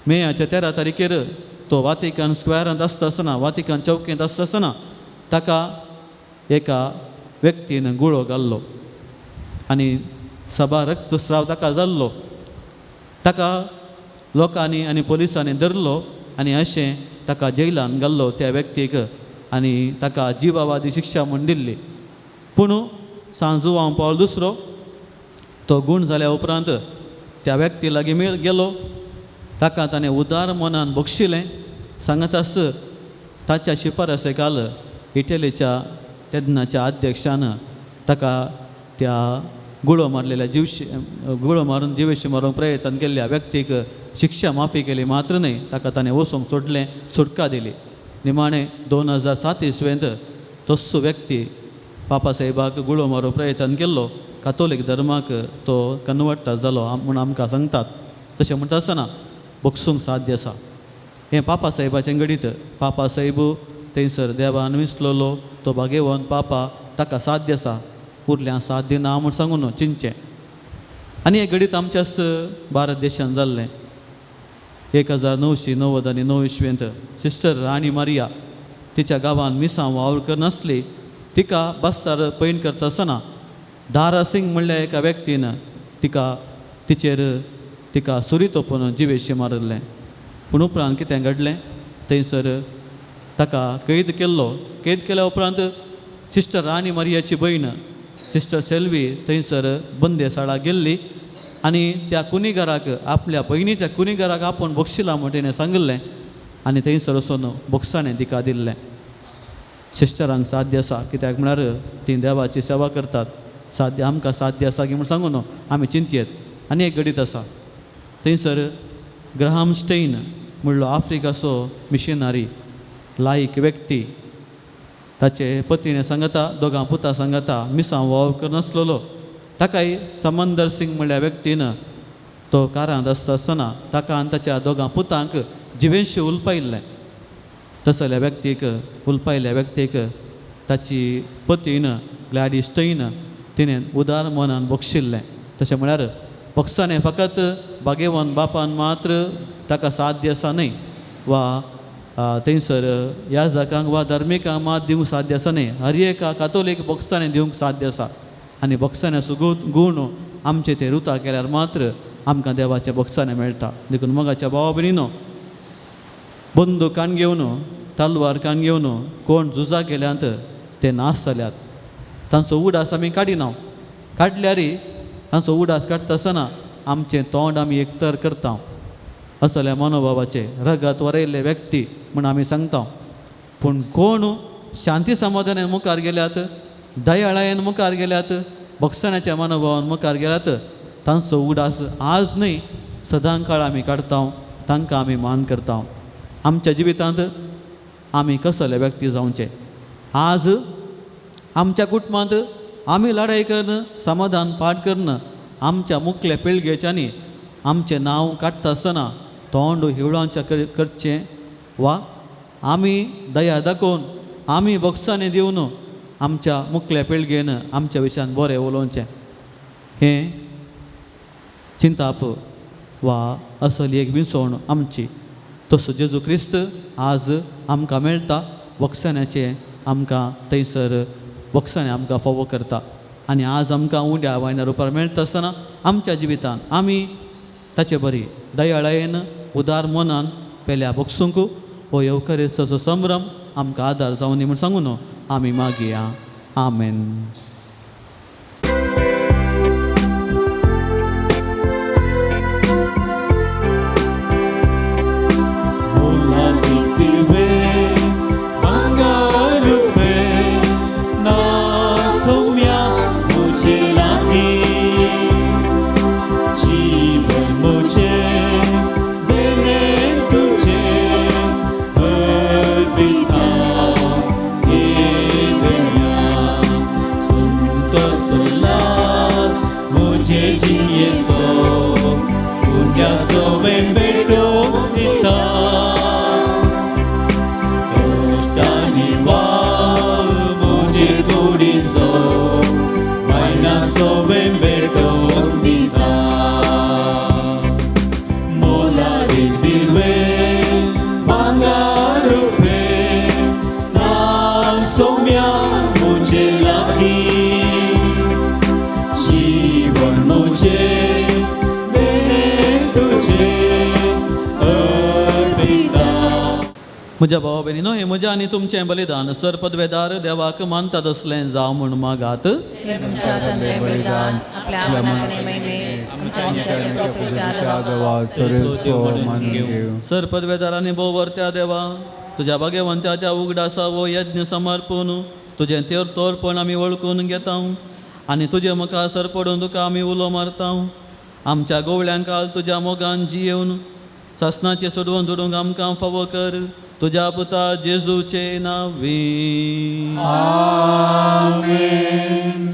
मेच्या 13 तारखेर तो वातिकन स्क्वेरांत आसता आसतना वातिकन चौकींत आसता आसतना ताका एका व्यक्तीन गुळो घाल्लो आनी सभा रक्तस्राव ताका जाल्लो ताका लोकांनी आनी पुलिसांनी धरलो आनी अशें ताका जेलान घाल्लो त्या व्यक्तीक आनी ताका जिवावादी शिक्षा म्हूण दिल्ली पूण सांजू हांव पावल दुसरो तो गूण जाल्या उपरांत त्या व्यक्ती लागीं गेलो ताका ताणें उदार मनान बक्षिलें सांगत आस ताच्या शिफारसे काल इटलीच्या तेन्नाच्या अध्यक्षान ताका त्या गुळो मारलेल्या गुळो मारून जिवेशी मारूंक प्रयत्न केल्ल्या व्यक्तीक शिक्षा माफी केली मात्र न्ही ताका ताणें वचूंक सोडलें सुटका दिली निमाणें 2007 तस्सो व्यक्ती पापा साहेबाक गुळो मारूंक प्रयत्न केल्लो कातोलीक धर्माक तो कन्वर्ट जालो म्हूण आमकां सांगतात तशें म्हणटा आसतना बक्षूंक साध्य आसा हें पापा साहेबाचें गणीत पापा साहेब थंयसर देवान विसलोलो तो भाग्यवान पापा ताका साध्य आसा उरल्यां साथ दिना म्हूण सांगून चिंतचें आनी हें गणीत आमच्याच भारत देशांत जाल्लें 1999 सिस्टर राणी मारिया तिच्या गांवांत मिसांव वावर करनासली तिका बस्तार पैन करता आसतना दारा सिंग म्हणल्या एका व्यक्तीन तिका सुरी तोपून जिवेशी मारल्लें पूण उपरांत कितें घडलें थंयसर ताका कैद केल्या उपरांत सिस्टर राणी मारियाची भयण सिस्टर सेल्वी थंयसर बंदेसाळा गेल्ली आनी त्या कुनिगाराक आपल्या भयणीच्या कुनिगाराक आपूण बक्षिला म्हण तिणें सांगलें आनी थंयसर वचून बक्षाणें तिका दिल्लें सिस्टरांक साध्य आसा कित्याक म्हळ्यार ती देवाची सेवा करतात साध्य आमकां साध्य आसा की म्हूण सांगून आमी चिंतयेत आनी एक गणीत आसा थंयसर ग्राहम स्टेन म्हणलो आफ्रिकाचो मिशनरी लायक व्यक्ती ताचे पत्नीने सांगता दोगां पुतां सांगता मिसांव वावर करनासलेलो ताकाय समंदर सिंग म्हणल्या व्यक्तीन तो कारांत आसता आसतना ताका आनी ताच्या दोगां पुतांक जिवेशी उलपायल्लें तसल्या व्यक्तीक उलपायल्ल्या व्यक्तीक ताची पतीन ग्लॅडी स्टेन तिणें उदार मनान बक्षिल्लें तशें म्हळ्यार बक्षाणें फकत भाग्यवान बापान मात्र ताका साध्य आसा न्ही वा थंयसर ह्या जाकांक वा धर्मिकांक मात दिवंक साध्य आसा न्ही हर एका कातोलीक बक्षाणें दिवंक साध्य आसा आनी बक्षाण्याचो गूण आमचे ते रुता केल्यार मात्र आमकां देवाचें बक्षाणें मेळटा देखून मोगाच्या भावा भयणीनो बंदूक कान घेवन तलवार कान घेवन कोण झुजा केल्यांत ते नास जाल्यात तांचो उडास आमी काडिना काडल्यार तांचो उडास काडटा आसतना आमचें तोंड आमी एकतर करता असल्या मनोभावाचे रगत वरयल्ले व्यक्ती म्हूण आमी सांगता पूण कोण शांती समाधानान मुखार गेल्यात दयाळायेन मुखार गेल्यात बक्षाण्याच्या मनोभावान मुखार गेल्यात तांचो उडास आज न्ही सदां काळ आमी काडटा तांकां आमी मान करता आमच्या जिवितांत आमी कसले व्यक्ती जावचे आज आमच्या कुटुंबांत आमी लढाई करन समाधान पाठ करन आमच्या मुखल्या पिळगेच्यांनी आमचें नांव काडटा आसतना तोंड हिवळांचें करचें वा आमी दया दाखोवन आमी बक्षाणें दिवन आमच्या मुखल्या पिळगेन आमच्या विशयान बरें उलोवचें हें चिंताप वा असली एक विसवण आमची तसो जेजू क्रिस्त आज आमकां मेळटा बक्षाण्याचें आमकां थंयसर बक्षाणें आमकां फोव करता आनी आज आमकां उंड्या वायना रुपार मेळटा आसतना आमच्या जिवितान आमी ताचे बरी दयाळायेन उदार मनान पेल्या बक्षूंक हो येवकारेचो संभ्रम आमकां आदार जावं न्ही म्हूण सांगून आमी मागया आमेन. म्हज्या भावा भयणीनो, हे म्हजें आनी तुमचें बलिदान सरपदवेदार देवाक मानता तसलें जावं म्हूण मागात. हे तुमच्या हातांतलें बलिदान आपल्या मनाकने महिमे आमच्या निमशाचे पयसुच्या आदवा सरपदवेदारांनी भोव वर्त्या देवा, तुज्या भाग्यवंत्याच्या उगडासा वो यज्ञ समर्पून तुजें तोरपण आमी वळखून घेता आनी तुजे मुखार सरपडून तुका आमी उलो मारता. आमच्या गोवळ्यांक काल तुज्या मोगान जियेवन सासणाचे सोडवून जोडूंक आमकां फावो कर. तुज्या पुता जेजूचे नांवी.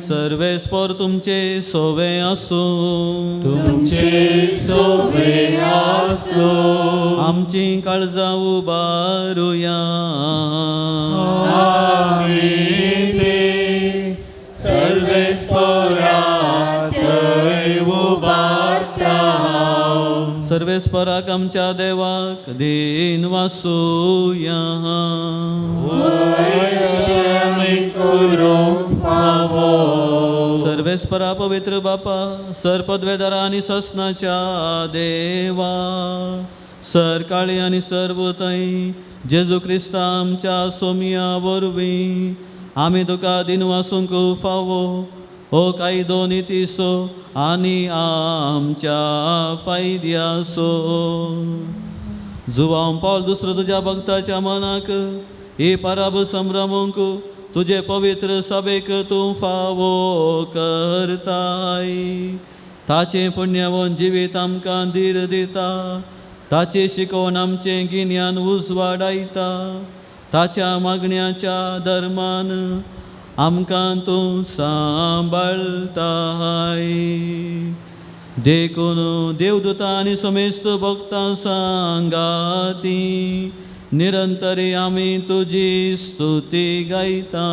सर्वेस्पर तुमचे सोवे आसूं. तुमचे सोवे आसो. आमची काळजां उबारुया. आमी ते सर्वेस्परांत थंय उबारता. सर्वेस्पराक आमच्या देवाक दिन वासुया. सर्वेस्परा पवित्र बापा, सरपदवेदारा आनी ससनाच्या देवा, सर काळी आनी सर्वतय जेजू क्रिस्ता आमच्या सोमिया वरवीं आमी तुका दिन वासूंक फावो हो कायदो नितीसो आनी आमच्या फायद्यासो. जुवां पावल दुसरो तुज्या भक्ताच्या मनाक ही पराब संभ्रमूंक तुजे पवित्र सभेक तूं फावो करताय. ताचें पुण्यवन जिवीत आमकां धीर दिता. ताची शिकवण आमचें गिन्यान उजवाडायता. ताच्या मागण्याच्या धर्मान आमकां तूं सांबाळताय. देखून देवदूतां आनी समेस्त भक्तां सांगाती निरंतरी आमी तुजी स्तुती गायता.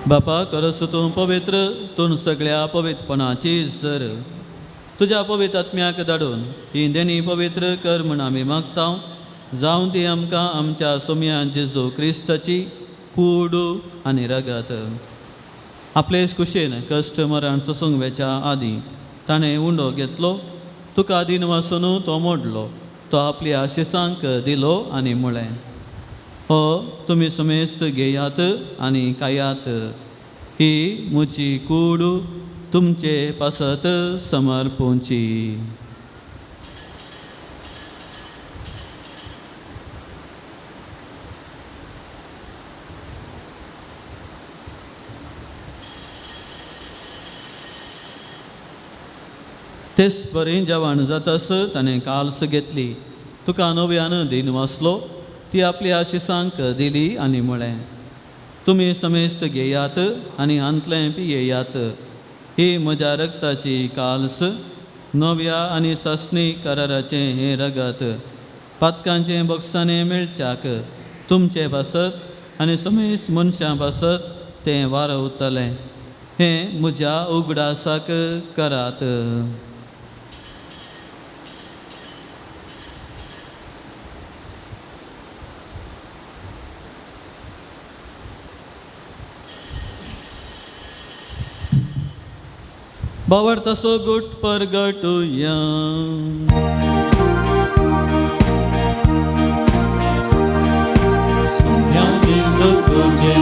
बापा, करस तूं पवित्र, तूं सगळ्या पवित्रपणाची सर. तुज्या पवित्र आत्म्याक धाडून ही देणी पवित्र कर म्हूण आमी मागता. जावं ती आमकां आमच्या सोम्या जेजू क्रिस्ताची कूड आनी रगत. आपले कुशेन कश्ट मरण सोसूंक वेच्या आदीं ताणें उंडो घेतलो. तुका दिन वासून तो मोडलो. तो आपल्या शिसांक दिलो आनी म्हळें, हो तुमी समेस्त घेयात आनी खायात. ही म्हजी कूड तुमचे पासत समर्पूची. तेच बरें जेवण जातास ताणें काल्स घेतली. तुका नव्यान दिन वासलो. ती आपल्या शिसांक दिली आनी म्हळें, तुमी समेस्त घेयात आनी हांतलें पियेयात. ही म्हज्या रक्ताची काल्स, नव्या आनी सस्नी कराराचें हें रगत. पातकांचें बक्षांनी मेळच्याक तुमचे पासत आनी समेस्त मनशां पासत तें वारवतलें. हें म्हज्या उगडासाक करात. बावर तसो गुट परगटुया. तुझे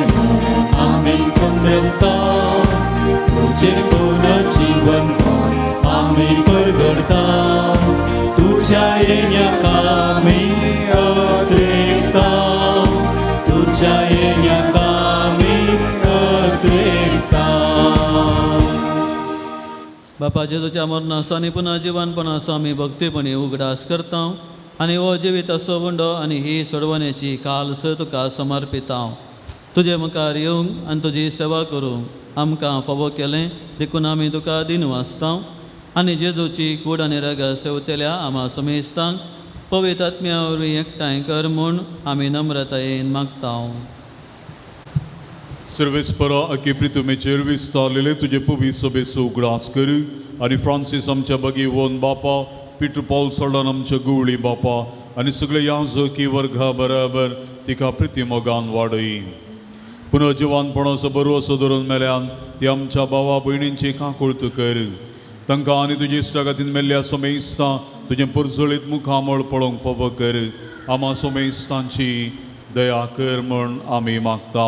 आम्ही समृद्धा तुझे पूर्ण जीवन आम्ही परगडता. तुझ्या येण्याक आमी अद्रेकता. तुझ्या येण्याक आमी बापा जेजूच्या मरणाचो आनी पुन्हा जिवनपणाचो आमी भक्तीपणी उगडास करता आनी हो जिविताचो वंडो आनी ही सोडवण्याची काल्स तुका समर्पिता. तुजे मुखार येवंक आनी तुजी सेवा करूंक आमकां फावो केलें देखून आमी तुका दिन वाचता आनी जेजूची कूड आनी रगत सेवतेल्या आमा समेस्तांक पवित्र आत्म्या वरवीं एकठांय कर म्हूण आमी नम्रतायेन मागता. सर्वेस्परा अके प्रितुमेचेर विस्तारलेले तुजे पुवी सभेचो उगडास कर आनी फ्रांसीस आमच्या बगी वोन बापा, पीटर पॉल सडन आमच्या गुवळी बापा आनी सगळे याजकी वर्गा बराबर तिका प्रितीमोगान वाडय. पुनः जिवानपणाचो बरो असो धरून मेल्यान ती आमच्या भावा भयणींची काकुळत कर. तांकां आनी तुजी इश्टागतीन मेल्ल्या सोमेस्तां तुजें परजळीत मुखामळ पळोवंक फावो कर. आमा सोमेस्तांची दया कर म्हण आमी मागता.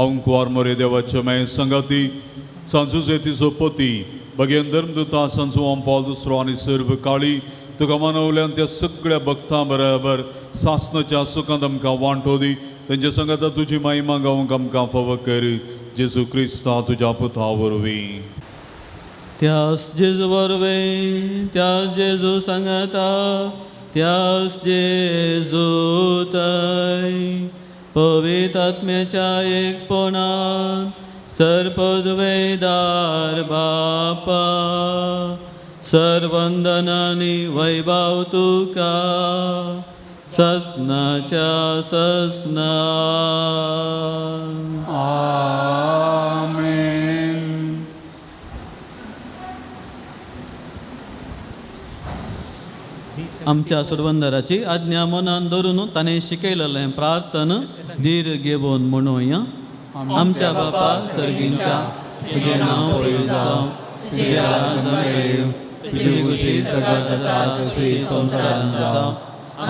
अंकुवार मोरे देवाचे माय संगाती सांजू जेतीचो पती भगेन धर्मदूता सांजू ओम पॉल दुसरो आनी सर्व काळी तुका मानवल्यान त्या सगळ्या भक्तां बराबर सासणाच्या सुखांत आमकां वांटो दी. तेंच्या संगता तुजी महिमा गावंक आमकां फावो कर. जेजू क्रिस्ता तुज्या पुता वरवीं. त्यास जेजू वरवीं, त्यास जेजू सांगता, त्यास जेजू थंय पवित्र आत्म्याच्या एकपणान सर्पद्वेदार बापा सर्वंदनानी वैभव तुका ससनाच्या ससना. आमेन. आमच्या सुरवंदराची आज्ञा मनान धरून ताणें शिकयलेलें प्रार्थन धीर घेवन म्हणूया. आमच्या बापा सर्गींच्या तुजें नांव पवित्र जावं, तुजें राज्य येवं, तुजी खुशी सगळ्या जाता तशी संवसारांत जावं.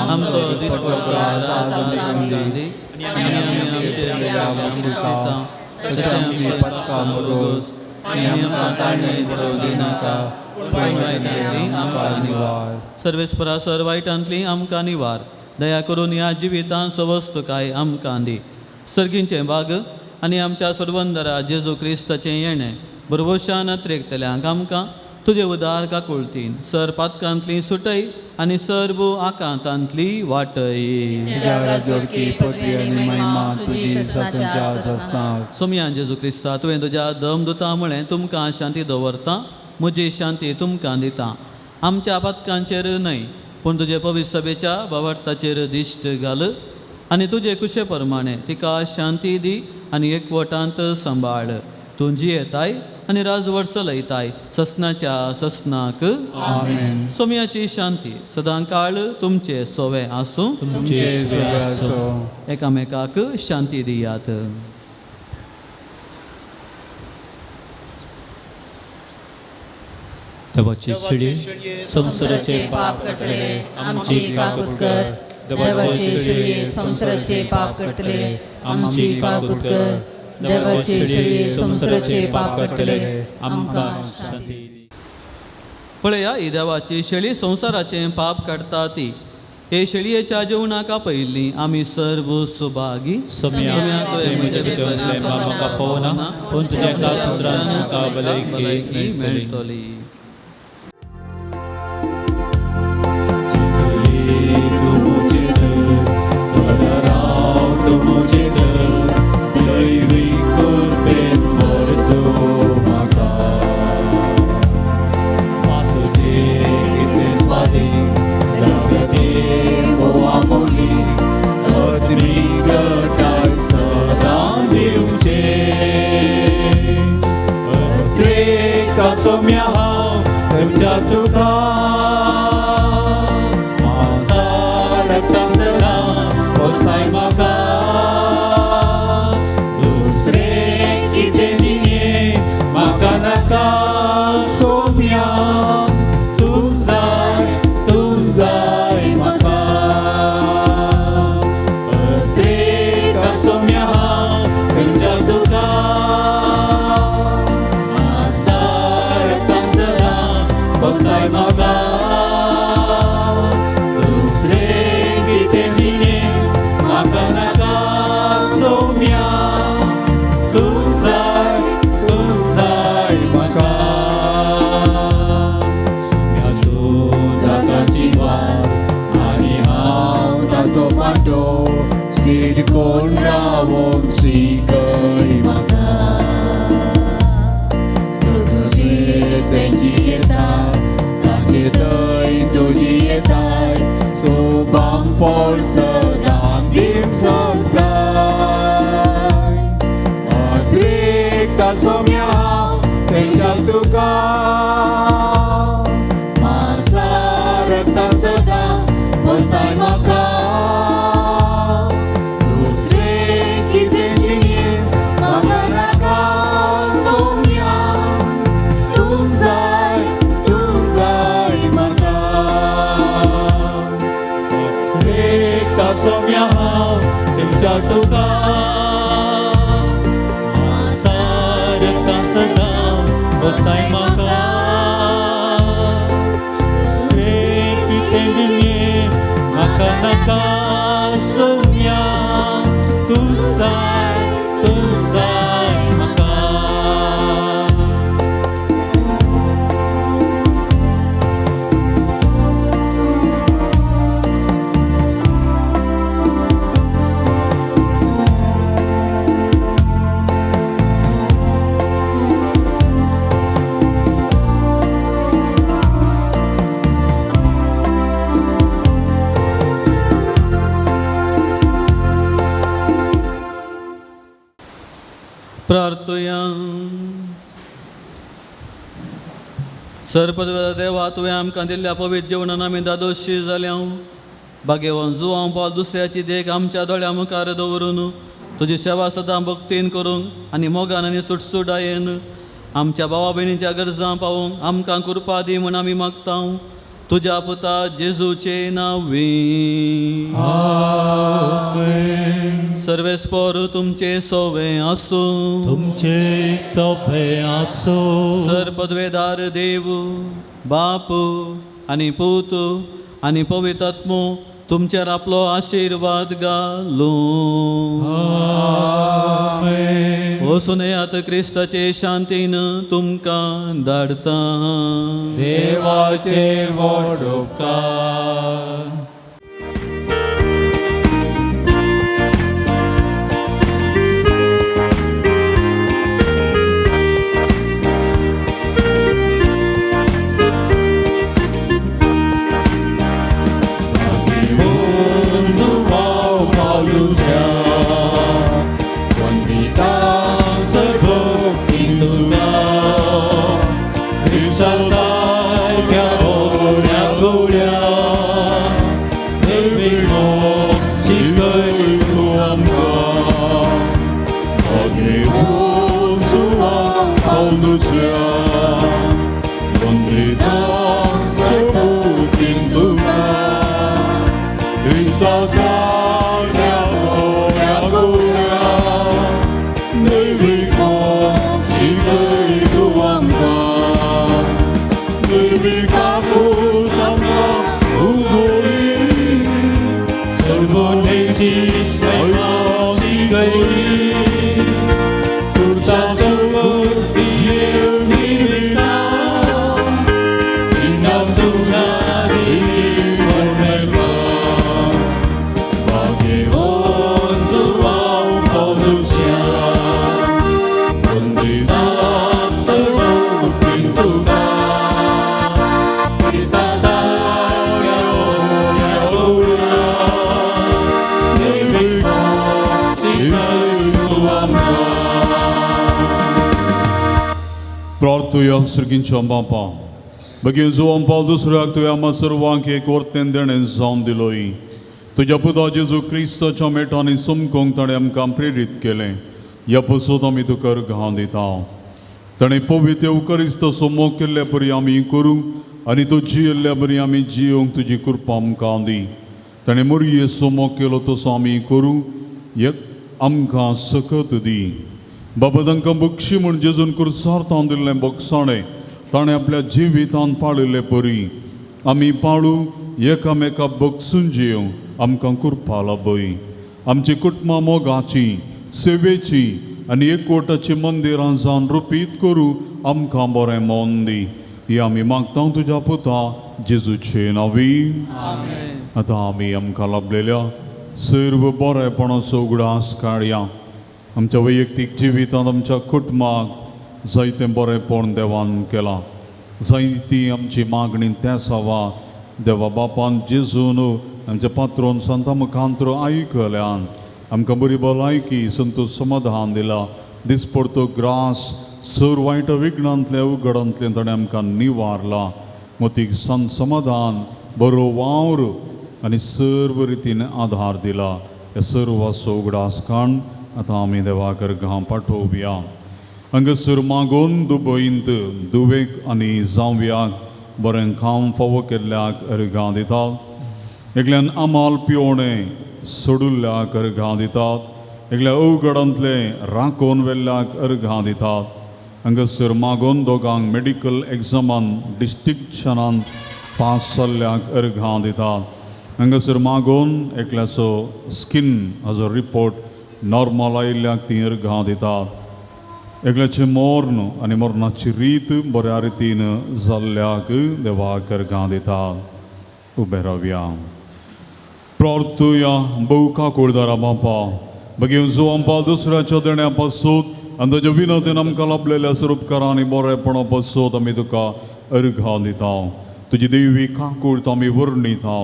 आमचो दिसपडटो आज आमकां दी आनी आमी आमचे देवाक मागता तशें आमची पातकां मागोस आनी आमकां ताणें पडोवंक दिनाका पूण वायटांतली आमकां निवार. सर्वेस्परा सर वायटांतली आमकां निवार. दया करून ह्या जिवितांत सवस्त काय आमकां दी. सर्गींचें भाग आनी आमच्या सुरवंदरा जेजू क्रिस्ताचें येणें बरवशान त्रेकतल्यांक आमकां तुजे उदार काकुळतीन सर पातकांतली सुटय आनी सर्व आकांतांतली वाटय. जोडकी पदवी आनी महिमा तुजी ससनाच्या ससना. सोम्या जेजू क्रिस्ता तुवें तुज्या दमदुतां म्हळें तुमकां शांती दवरता, म्हजी शांती तुमकां दिता. आमच्या पातकांचेर न्हय पूण तुजे पवित्र सभेच्या भावार्थाचेर दिश्ट घाल आनी तुजे कुशे प्रमाणे तिका शांती दी आनी एकवटांत सांबाळ. तुजी येताय आनी राजवट चलयताय ससनाच्या ससनाक. आमेन. सोम्याची शांती सदां काळ तुमचे सोवे आसूं. तुमचे सोबे आसूं. एकामेकाक शांती दियात. देवाची शिडी संसाराचे पाप कटले आमची काकूत कर. देवाचे शिडी संसाराचे पाप कटले आमची काकूत कर. देवाचे शिडी संसाराचे पाप कटले आमकां शांती दी. पळया ही देवाची शेळी संसाराचें पाप काडटा ती. हे शेळयेच्या जेवणाका पयलीं आमी सर्व सुभागी सम्या तुवें म्हजे भितरले म्हाका फोवना पूण तुज्या काळजांत म्हाका भलायकी मेळटली. Somiaha कोण रावोंक शिकय म्हाका तुझी तेजी येता ताचे थंय तुजी येताय सोबाम पोर सदां दीन सोडताय अद्रिक्ता सोम्या हांव सेंच्याक तुका मासा रक्ता सदां पोसताय म्हाका दुसरें कितें शिणये म्हाका नाका सोम्या तूं जाय म्हाका एकता सोम्या हांव सेंच्याक तुका पोसताय म्हाका दुसरें कितें जिणे म्हाका नाका सोम्या तूं जाय म्हाका प्रार्थया सरपदवेदा देवा तुवें आमकां दिल्ल्या पवित्र जेवणान आमी दादोशी जाल्या भाग्यवान जुवांव पावल दुसऱ्याची देख आमच्या दोळ्या मुखार दवरून तुजी सेवा सदां भक्तीन करूंक आनी मोगान आनी सुटसुटायेन आमच्या भावा भयणीच्या गरजां पावोवंक आमकां कृपा दी म्हूण आमी मागता तुज्या पुता जेजूचे नांवी सर्वेस्पोर तुमचे सोवे आसूं तुमचे सोबे आसो सरपदवेदार देव बाप आनी पूत आनी पवित्र आत्मो तुमचेर आपलो आशिर्वाद घालो वचून येयात क्रिस्ताचे शांतीन तुमकां धाडता देवाचे व्हड उपकार Praarthuya srginच्या बापा बेगीन जुवांव पावल दुसऱ्याक तुवें आम्हा सर्वांक एक वर्तें देणें जावन दिलोय तुज्या पुता जेजू क्रिस्ताच्या मेटांनी समकोंक ताणें आमकां प्रेरीत केलें ह्या पसून आमी तुका घाव दिता ताणें पवित्र उकरिस्त सोमोग केल्ले परी आमी करूं आनी तूं जियेल्ल्या बरी आमी जियोंक तुजी कृपा आमकां दी ताणें मोरये सोमोग केलो तसो आमी करूं आमकां सकत दी बाबा तांकां बक्षी म्हूण जेजून कुर्सार्थान दिल्लें बक्षाणें ताणें आपल्या जिवितान पाळिल्ले परी आमी पाळू एकामेका बक्षून जियोंक आमकां कृपा लाभय आमची कुटुंबां मोगाची सेवेची आनी एकवटाची मंदिरां जावन रुपीत करूं आमकां बरें मोन दी ही आमी मागता तुज्या पुता जेजूचे नांवी आतां आमी आमकां लाभलेल्या सर्व बरेपणाचो उगडास काडया आमच्या वैयक्तीक जिवितांत आमच्या कुटुंबाक जायतें बरेपण देवान केलां जायती आमची मागणी त्या सावा देवा बापान जेजून आमच्या पात्रोन संता मुखांतरो आयकल्यान आमकां बरी भलायकी संतोश समाधान दिला दिसपडतो ग्रास सर वायट विघ्नांतले उगडांतले ताणें आमकां निवारला मतीक सन समाधान बरो वावर आनी सर्व रितीन आधार दिला हे सर्वाचो उगडास काण आतां आमी देवाकर घाम पाठोवया हांगासर मागोन दुबयंत दुवेक आनी जावयाक बरें काम फावो केल्ल्याक अर्घां दितात एकल्यान आमाल पिवणें सोडुल्ल्याक अर्घां दितात एकल्या अवघडांतले राखोवन व्हेल्ल्याक अर्घां दितात हांगासर मागोन दोगांक मेडिकल एग्जामान डिस्टिंक्शनान पास जाल्ल्याक अर्घां दितात हांगासर मागोन एकल्याचो स्कीन हाजो रिपोर्ट नॉर्मल आयिल्ल्याक ती अर्घां दितात एकल्याचें मरण आनी मरणाची रीत बऱ्या रितीन जाल्ल्याक देवाक अर्घां दितात उबे रावया प्रार्थुया बहुका कुळदारा बापा बगेन जो आमकां दुसऱ्याच्या देण्या पासून आनी ताच्या विनोदीन आमकां लाभलेल्या स्वरूपकारां आनी बरेपणा पासून आमी तुका अर्घां दिता तुजी देवी काकूळ आमी वर्णिता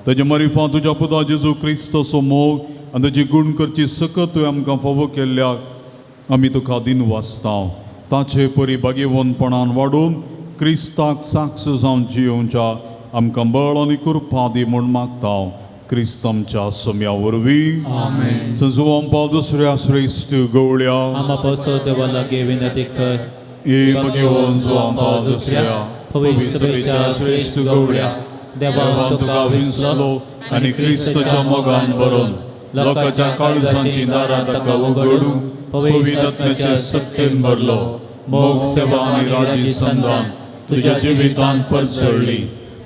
ताचे मरिफा तुज्या पुता जेजू क्रिस्ताचो मोग आनी ताची गुण करची सकत तुवें आमकां फावो केल्ल्याक आमी तुका दिन वाचता ताचे परी बागेवनपणान वाडून क्रिस्ताक साक्ष जावन जियोवच्या आमकां बळ आनी कृपा दी म्हूण मागता क्रिस्त आमच्या सम्या वरवीं आमेन संजोवंपा दुसऱ्या श्रेश्ठ गवळ्या आम्हा पासो देवा लागे विनंती कर हे बागेवन जोवंपा दुसऱ्या पवित्र सभेच्या श्रेष्ठ गवळ्या देवा तुका विंसलो आनी क्रिस्ताच्या मोगान भरून लोकांच्या काळजांची दारां ताका उगडून पवित्र आत्म्याचे सत्तेन भरलो मोग सेवा आनी राजी संदान तुज्या जिवितांत परसळ्ळी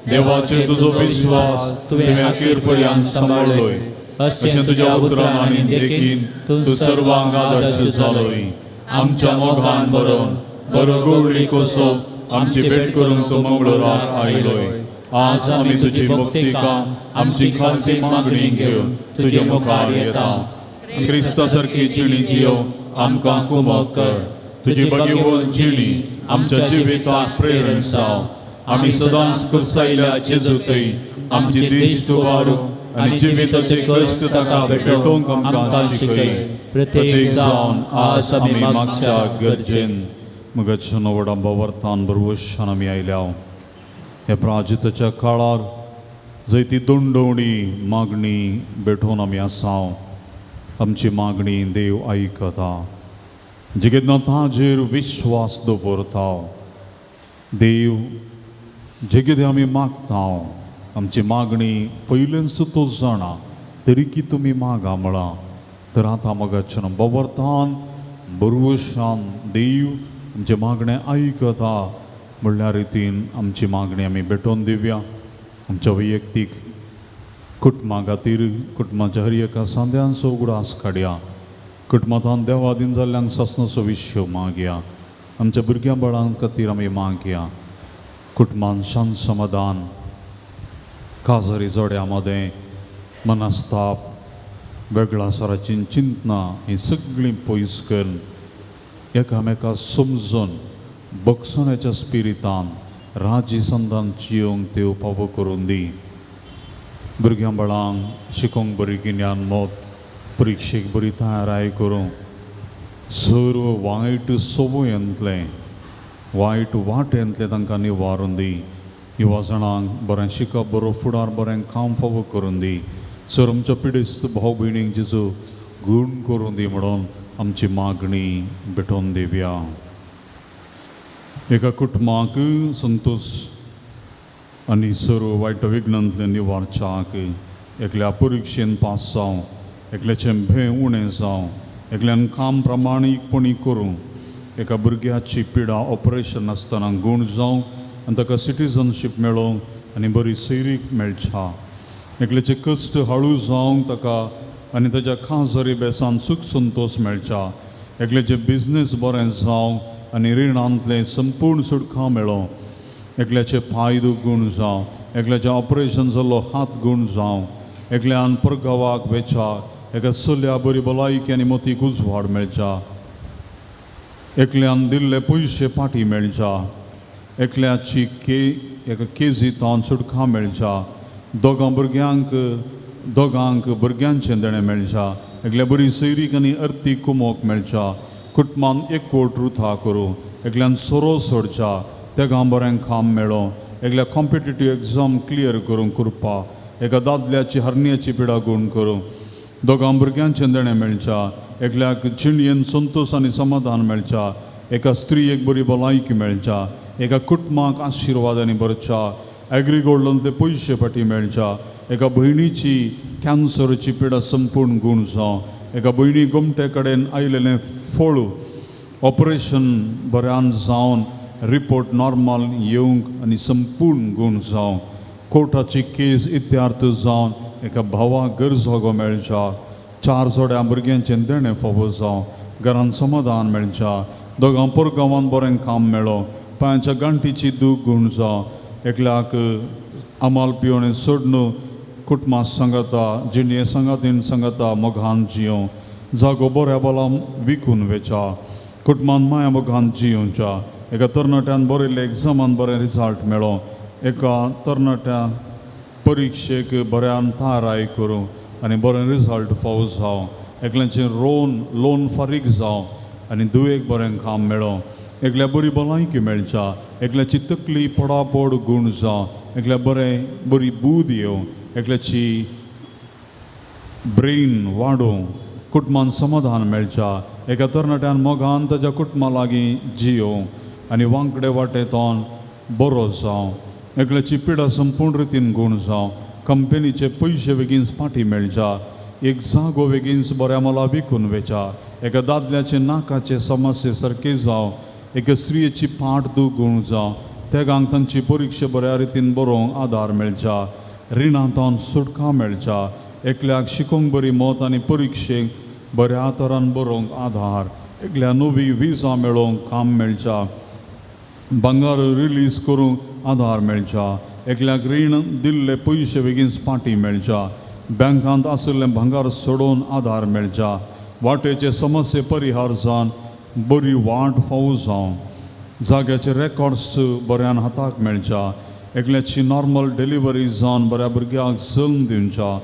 देवाचेर तुजो विश्वास तुवें अखेर पर्यंत सांबाळलोय अशें तुज्या उतरान आनी देखीन तूं सर्वांक आदर्श जालोय आमच्या मोगान भरून बरो गवळी कसो आमची भेट करूंक तूं मंगळाराक आयलोय आज आमी तुजी मुक्तिका आमची खालती मागणी घेवन तुजे मुखार येता क्रिस्ता सारकी जिणी जियो आमकां कुमक कर तुजी बगेवून जिणी आमच्या जिवितांत प्रेरण जाव आमी सदांच कुरसायल्या जेजूतय आमची दिश्ट वाडूंक आनी जिविताचे कश्ट ताका भेटोवंक आमकां शिकय प्रत्येक जावन आज आमी मागच्या गरजेन मगच्या नवडांबा वर्तान बरवशान आमी आयल्या हे प्राजिताच्या काळार जंय ती दोंडवणी मागणी भेटोवन आमी आसाव आमची मागणी देव आयकता जे केन्ना ताजेर विश्वास दवरता देव जे कितें आमी मागता आमची मागणी पयलेच तो जाणा तरी की तुमी मागा म्हळा तर आतां मगच्या बवर्तान बरवशान देव आमचे मागणें आयकता म्हणल्या रितीन आमची मागणी आमी भेटोवन दिवया आमच्या वैयक्तीक कुटुंबा खातीर कुटुंबाच्या हर एका सांद्यांचो उगडास काडया कुटुंबांत देवादीन जाल्ल्यांक सस्नाचो विश्व मागया आमच्या भुरग्यां बाळां खातीर आमी मागया कुटुंबान शांत समाधान काजारी जोड्या मदें मनस्ताप वेगळा स्वराची चिंतना ही सगळीं पयस करून एकामेका समजून बक्षण्याच्या स्पिरितान राजी संदान जियोंक देव फावो करून दी भुरग्यां बाळांक शिकोवंक बरी गिन्यान मोत परिक्षेक बरी तयाराय करूं सर्व वायट सवयांतले वायट वाटेंतले तांकां निवारून दी युवा जाणांक बरें शिकप बरो फुडार बरें काम फावो करून दी सर आमच्या पिडेस्त भाव भयणीक जेजू गूण करून दी म्हणून आमची मागणी भेटोवन दिवया एका कुटुंबाक संतोष आनी सर्व वायट विघ्नांतले निवारच्याक एकल्या परिक्षेन पास जावं एकल्याचें भंय उणें जावं एकल्यान काम प्रामाणीकपणी करूं एका भुरग्याची पिडा ऑपरेशन आसतना गूण जावं आनी ताका सिटीजनशीप मेळोवंक आनी बरी सैरीक मेळच्या एकल्याचे कश्ट हळू जावंक ताका आनी ताच्या खाजरी बेसान सुख संतोष मेळच्या एकल्याचे बिझनेस बरें जावंक आनी रिणांतले संपूर्ण सुटका मेळो एकल्याचे पांय गूण जावं एकल्याचें ऑपरेशन जाल्लो हात गूण जावं एकल्यान परगावाक वेचाक एका चल्या बरी भलायकी आनी मतीक उजवाड मेळचा एकल्यान दिल्ले पयशे पाटी मेळचा एकल्याची एका केजीतान सुटका मेळचा दोगांक भुरग्यांचें देणें मेळचा एकल्या बरी सैरीक आनी अर्थीक कुमोक मेळचा कुटुंबान एकवट रुथा करूं एकल्यान सोरो सोडचा तेगा बरें काम मेळो एकल्या कॉम्पिटेटिव्ह एग्जाम क्लियर करूंक करपा एका दादल्याची हरण्याची पिडा गूण करूं दोगां भुरग्यांचें देणें मेळचा एकल्याक जिणयेन संतोश आनी समाधान मेळचा एका स्त्रीयेक बरी भलायकी मेळचा एका कुटुंबाक आशिर्वादांनी भरचा एग्रीगोल्डांतले पयशे पाटी मेळचा एका भयणीची कॅन्सरची पिडा संपूर्ण गूण जावं एका भयणी गोमटे कडेन आयलेलें फळ ऑपरेशन बऱ्यान जावन रिपोर्ट नॉर्मल येवंक आनी संपूर्ण गूण जावं कोर्टाची केस इत्यार्थ जावन एका भावाक घर जागो मेळचा 4 जोड्या भुरग्यांचें देणें फावो जावं घरान समाधान मेळचा दोगां परगांवान बरें काम मेळो पांयाच्या गांठीची दूख गूण जावं एकल्याक आमाल पिवणें सोडून कुटुंबां सांगता जिणये सांगातीन सांगता मोगान जियों जागो बऱ्या बलां विकून वेचा कुटुंबान माया मोगान जियोवच्या एका तरणाट्यान बरयल्ले एग्जामान बरें रिजल्ट मेळो एका तरणाट्या परिक्षेक बऱ्यान तयाराय करूं आनी बरें रिजल्ट फावो जावं एकल्याचें लोन फारीक जावं आनी दुयेक बरें काम मेळो एकल्या बरी भलायकी मेळच्या एकल्याची तकली पडापड गूण जावं एकल्या बरी बूद येवं एकल्याची ब्रेन वाडोवं कुटुंबान समाधान मेळच्या एका तरणाट्यान मोगान ताच्या कुटुंबा लागीं जियोवं आनी वांकडे वाटेतान बरो जावं एकल्याची पिडा संपूर्ण रितीन गूण जावं कंपनीचे पयशे बेगीन फाटी मेळच्या एक जागो बेगीन बऱ्या मोला विकून वेचा एका दादल्याचे नाकाचे समस्ये सारके जावं एका स्त्रियेची पाट दूख गूण जावं तेगांक तांची परिक्षा बऱ्या रितीन बरोवंक आदार मेळचा रिणांतान सुटका मेळचा एकल्याक शिकोवंक बरी मत आनी परिक्षेक बऱ्या तरान बरोवंक आधार एकल्या नवी विजा मेळोवंक काम मेळचा भांगार रिलीज करूंक आधार मेळचा एकल्याक रीण दिल्ले पयशे बेगीन फाटी मेळचा बँकांत आशिल्लें भांगार सोडोवन आधार मेळचा वाटेचे समस्ये परिहार जावन बरी वाट फावो जावं जाग्याचे रेकॉर्ड्स बऱ्यान हाताक मेळच्या एकल्याची नॉर्मल डिलिव्हरी जावन बऱ्या भुरग्याक जल्म दिवच्या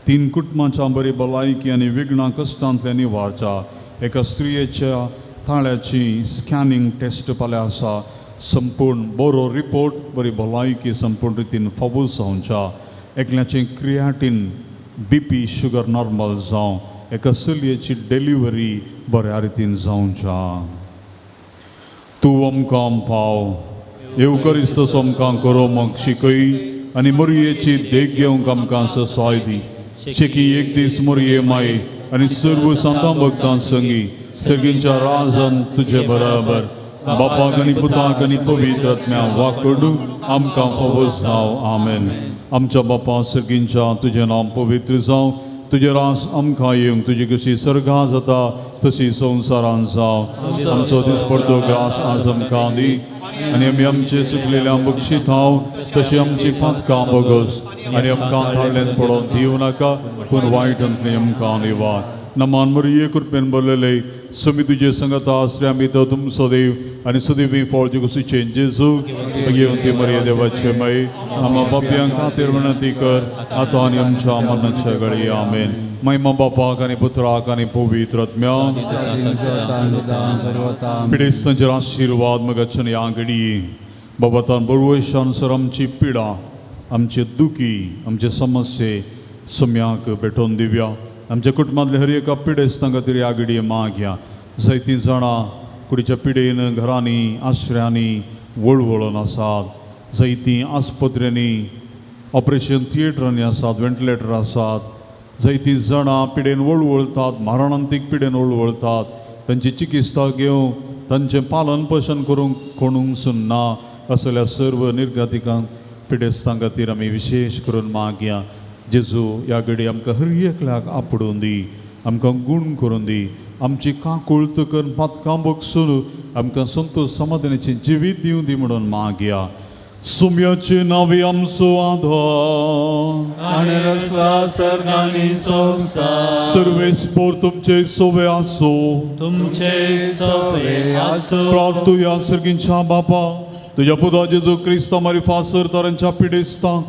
3 कुटुंबांच्या बरी भलायकी आनी विघ्नां कश्टांतले निवारच्या एका स्त्रियेच्या ताळ्याची स्कॅनिंग टेस्ट फाल्यां आसा संपूर्ण बरो रिपोर्ट बरी भलायकी संपूर्ण रितीन फावो जावच्या एकल्याचें क्रिएटिन BP शुगर नॉर्मल जावं एका चलयेची डिलिव्हरी बऱ्या रितीन जावच्या तूं आमकां पाव येवकरिस्त आमकां करोवंक शिकय आनी मरयेची देख घेवंक आमकां ससाय दी शेकी एक दीस मरये माय आनी सर्व संतां भक्तां संगी सर्गींच्या राजान तुजे बराबर बापाक आनी पुताक आनी पवित्र आत्म्याक वाकडू आमकां फावो जाव आमेन आमच्या बापा सर्गींच्या तुजें नांव पवित्र जावं तुजे रास आमकां येवंक तुजी कशी सर्गा जाता तशी संवसारान जावं आमचो दिसपडतो ग्रास आज आमकां दी आनी आमी आमचे सुकलेल्या बक्षीत हांव तशी आमची पातकां बोगोस आनी आमकां थाळ्यांत पडोवन दिवं नाका पूण वायटांतली आमकां निवार नमान मरिये कृपेन भरलेले समी तुजे संगता आसले आमी तो तुमचो देव आनी सदैवी फळ जेजूचे जेजू घेवन ती मरिये देवाचे माय आम्हा बापयांक खातीर विनंती कर आतां आनी आमच्या मरणाच्या घडी आमेन महिमा बापाक आनी पुत्राक आनी पवित्र आत्म्याक पिडेस्तांचेर आशिर्वाद मगचन ह्या घडी बाबातान बरवशान सर आमची पिडा आमचे दुखी आमचे समस्ये सम्याक भेटोवन दिवया आमच्या कुटुंबांतले हर एका पिडेस्तां खातीर ह्या घडये मागया जायतीं जाणां कुडीच्या पिडेन घरांनी आश्रयांनी वळवळून आसात जायतीं आस्पत्र्यांनी ऑपरेशन थिएटरांनी आसात वेंटिलेटर आसात जायतीं जाणां पिडेन वळवळतात मारणांतीक पिडेन वळवळतात तांची चिकित्सा घेवं तांचें पालन पोशण करूंक कोणूंक सुद्दां ना असल्या सर्व निर्गतिकांक पिडेस्तां खातीर आमी विशेश करून मागया जेजू ह्या घडी आमकां हर एकल्याक आपडून दी आमकां गूण करून दी आमची काकूळत करून पातकां बगसून आमकां संतोश समाधानाचें जिवीत दिवं दी म्हणून मागया सुम्याचे नावे आमचो आधार आणि रस्ता सर्गांनी सोपसा सर्वेस्पोर तुमचे सोवे आसो तुमचे सफरे आसो प्रार्थुया सर्गींच्या बापा तुझ्या पुता जेजू क्रिस्ता मारी फासर तारांच्या पिडेस्ता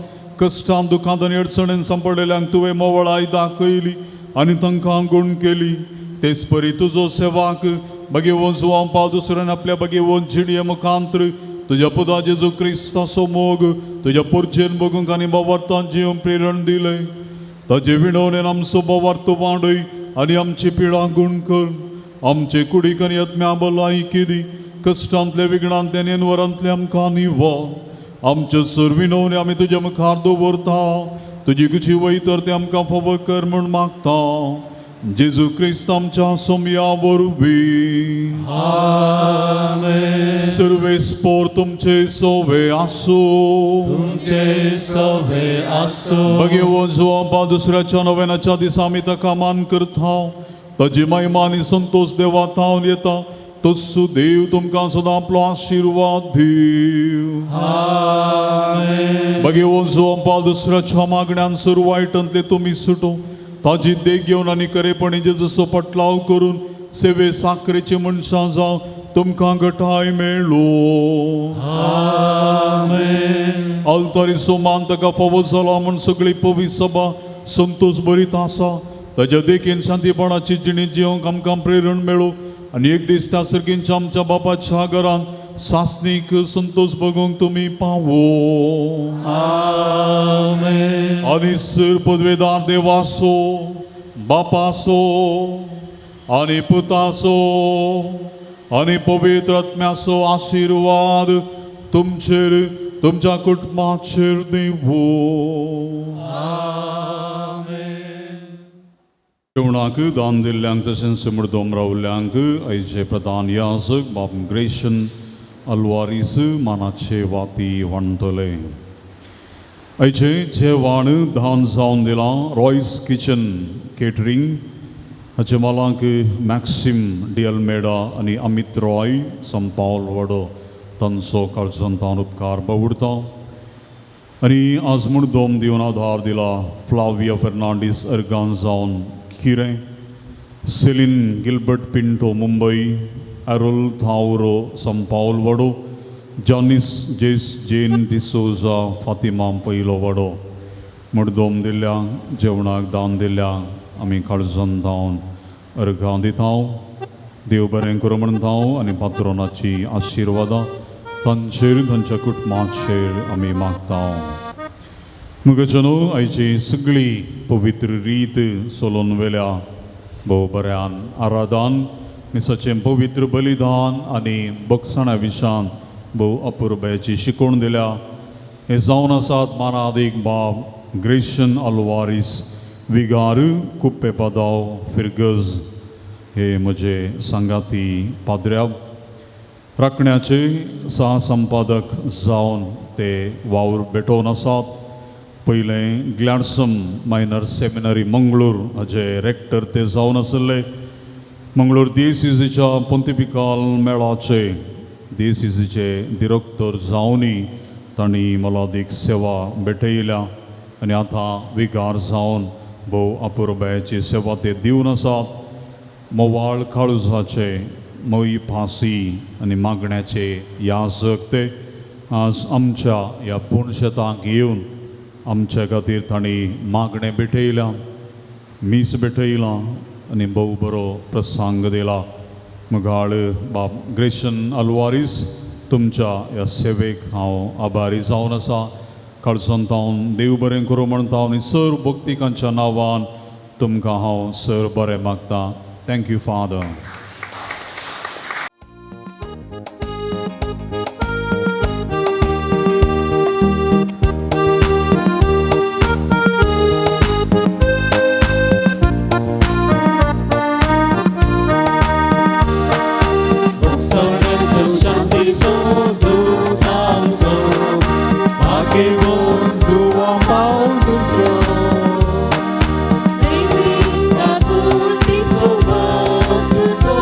कष्टां दुखांत आनी अडचणीन सांपडलेल्यांक तुवें मोवळाय दाखयली आनी तांकां गुण केली तेच परी तुजो सेवाक बगेवून जुवांपा दुसऱ्यान आपल्या बगेवून जिणये मुखांतर तुझ्या पुता जेजू क्रिस्ताचो मोग तुझ्या पुरचेन बगूंक आनी बावार्थान जिवंक प्रेरण दिले ताजे विणवणेन आमचो बावार्थ वाडय आनी आमची पिडा गुण कर आमचे कुडीक आनी आत्म्या भलायकी दी कश्टांतले विघ्नांतले आनी अनवरांतले आमकां निवळ आमचे सर विणवणे आमी तुज्या मुखार दवरता तुजी कुची वयतर ते आमकां फावो कर म्हूण मागता जेजू क्रिस्त आमच्या सोम्या वरवीं आमेन सर्वेस्पोर तुमचे सोवे आसो तुमचे सवे आसो बगेवून जुवांपा दुसऱ्याच्या नव्यानाच्या दिसा आमी ताका मान करता ताजी महिमा आनी संतोष देवा थावन येता तस्सू देव तुमकां सदां आपलो आशिर्वाद दिव आमेन बगेवून जुवांपा दुसऱ्याच्या मागण्यांत सर वायटांतले तुमी सुटो ताजी देख घेवन आनी खरेपणी जेजूचो पटलाव करून सेवे साखरेची मनशां जावं तुमकां घटाय मेळ्ळो आमेन आल्तारीचो मान ताका फावो जाला म्हूण सगळी पवित्र सभा संतोष भरीत आसा ताज्या देखीन शांतीपणाची जिणी जिवंक आमकां प्रेरण मेळो आनी एक दीस त्या सर्गींच्या आमच्या बापाच्या घरांत सासणीक संतोष बगूंक तुमी पावो आमेन आनी सर पदवेदार देवासो बापासो आनी पुतासो आनी पवित्र आत्म्याचो आशिर्वाद तुमचेर तुमच्या कुटुंबाचेर दिवो जेवणाक दान दिल्ल्यांक तशेंच मुर्दोम रावल्ल्यांक आयचे प्रधान याजक बाब ग्रेशन अलवारीस मानाचे वाती वांटले आयचे जेवण दान जावन दिलां रॉयस किचन केटरिंग हाचे मालांक मॅक्सिम डी अल्मेडा आनी अमित रॉय संपावल वडो तांचो काळजांतान उपकार बावुरता आनी आज मुर्दोम दिवन आधार दिला फ्लाविया फेर्नांडीस अर्गान जावन खिरें सेलिन गिल्बर्ट पिंटो मुंबई एरोल थावरो संपावल वडो जॉनिस जेन डिसोजा फातिमा पयलो वडो मुर्दोम दिल्ल्या जेवणाक दान दिल्ल्यांक आमी काळजान धांवन अर्गां दिता देव बरें करूं म्हणटा आनी पात्रोनाची आशिर्वादां तांचेर तांच्या कुटुंबाचेर आमी मागता मुगजनो आयची सगळी पवित्र रीत सोलोन वेल्या भोव बऱ्यान आराधन मिसाचें पवित्र बलिदान आनी बक्षणा विशान भोव अपुर्बाची शिकवण दिल्या हे जावन आसात मानादीक बाब ग्रेशन अलवारीस विगार कुप्पे पदाव फिरगज हे म्हजे सांगाती पाद्र्याब राखण्याचे सहसंपादक जावन ते वावर भेटोवन आसात पयलें ग्लॅडसम मायनर सेमिनरी मंगळूर हाचे रेक्टर ते जावन आसले मंगळूर DCCच्या पोंतिफिकल मेळाचे DCCचे डिरेक्टर जावनय तांणी मोलादीक सेवा भेटयल्या आनी आतां विगार जावन भोव अपुर्बायेची सेवा ते दिवन आसात मोवाळ काळुजाचे मोई फांसी आनी मागण्याचे याजक ते आज आमच्या ह्या पुणशेतांक येवन आमच्या खातीर तांणी मागणें भेटयलां मीस भेटयलां आनी भोव बरो प्रसंग दिला मुगाळ बाब ग्रेशन अलवारीस तुमच्या ह्या सेवेक हांव आभारी जावन आसा काळजान तावन देव बरें करूं म्हणटा आनी सर भक्तिकांच्या नांवान तुमकां हांव सर बरें मागता thank you father Divina curti suvat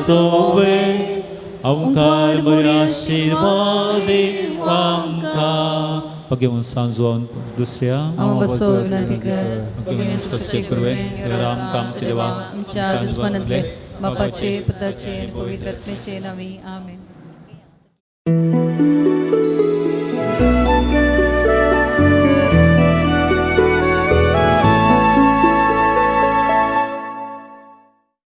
बसोवे आमकां बरे आशीर्वाद आमकां घेवन सांजोन दुसऱ्या हांव बसो विनंती कर घेवन कशें करवे आमकां आमचे देवा आमच्या दुस्मनांतले बापाचे पुताचे आनी पवित्र आत्म्याचे नावी आमेन.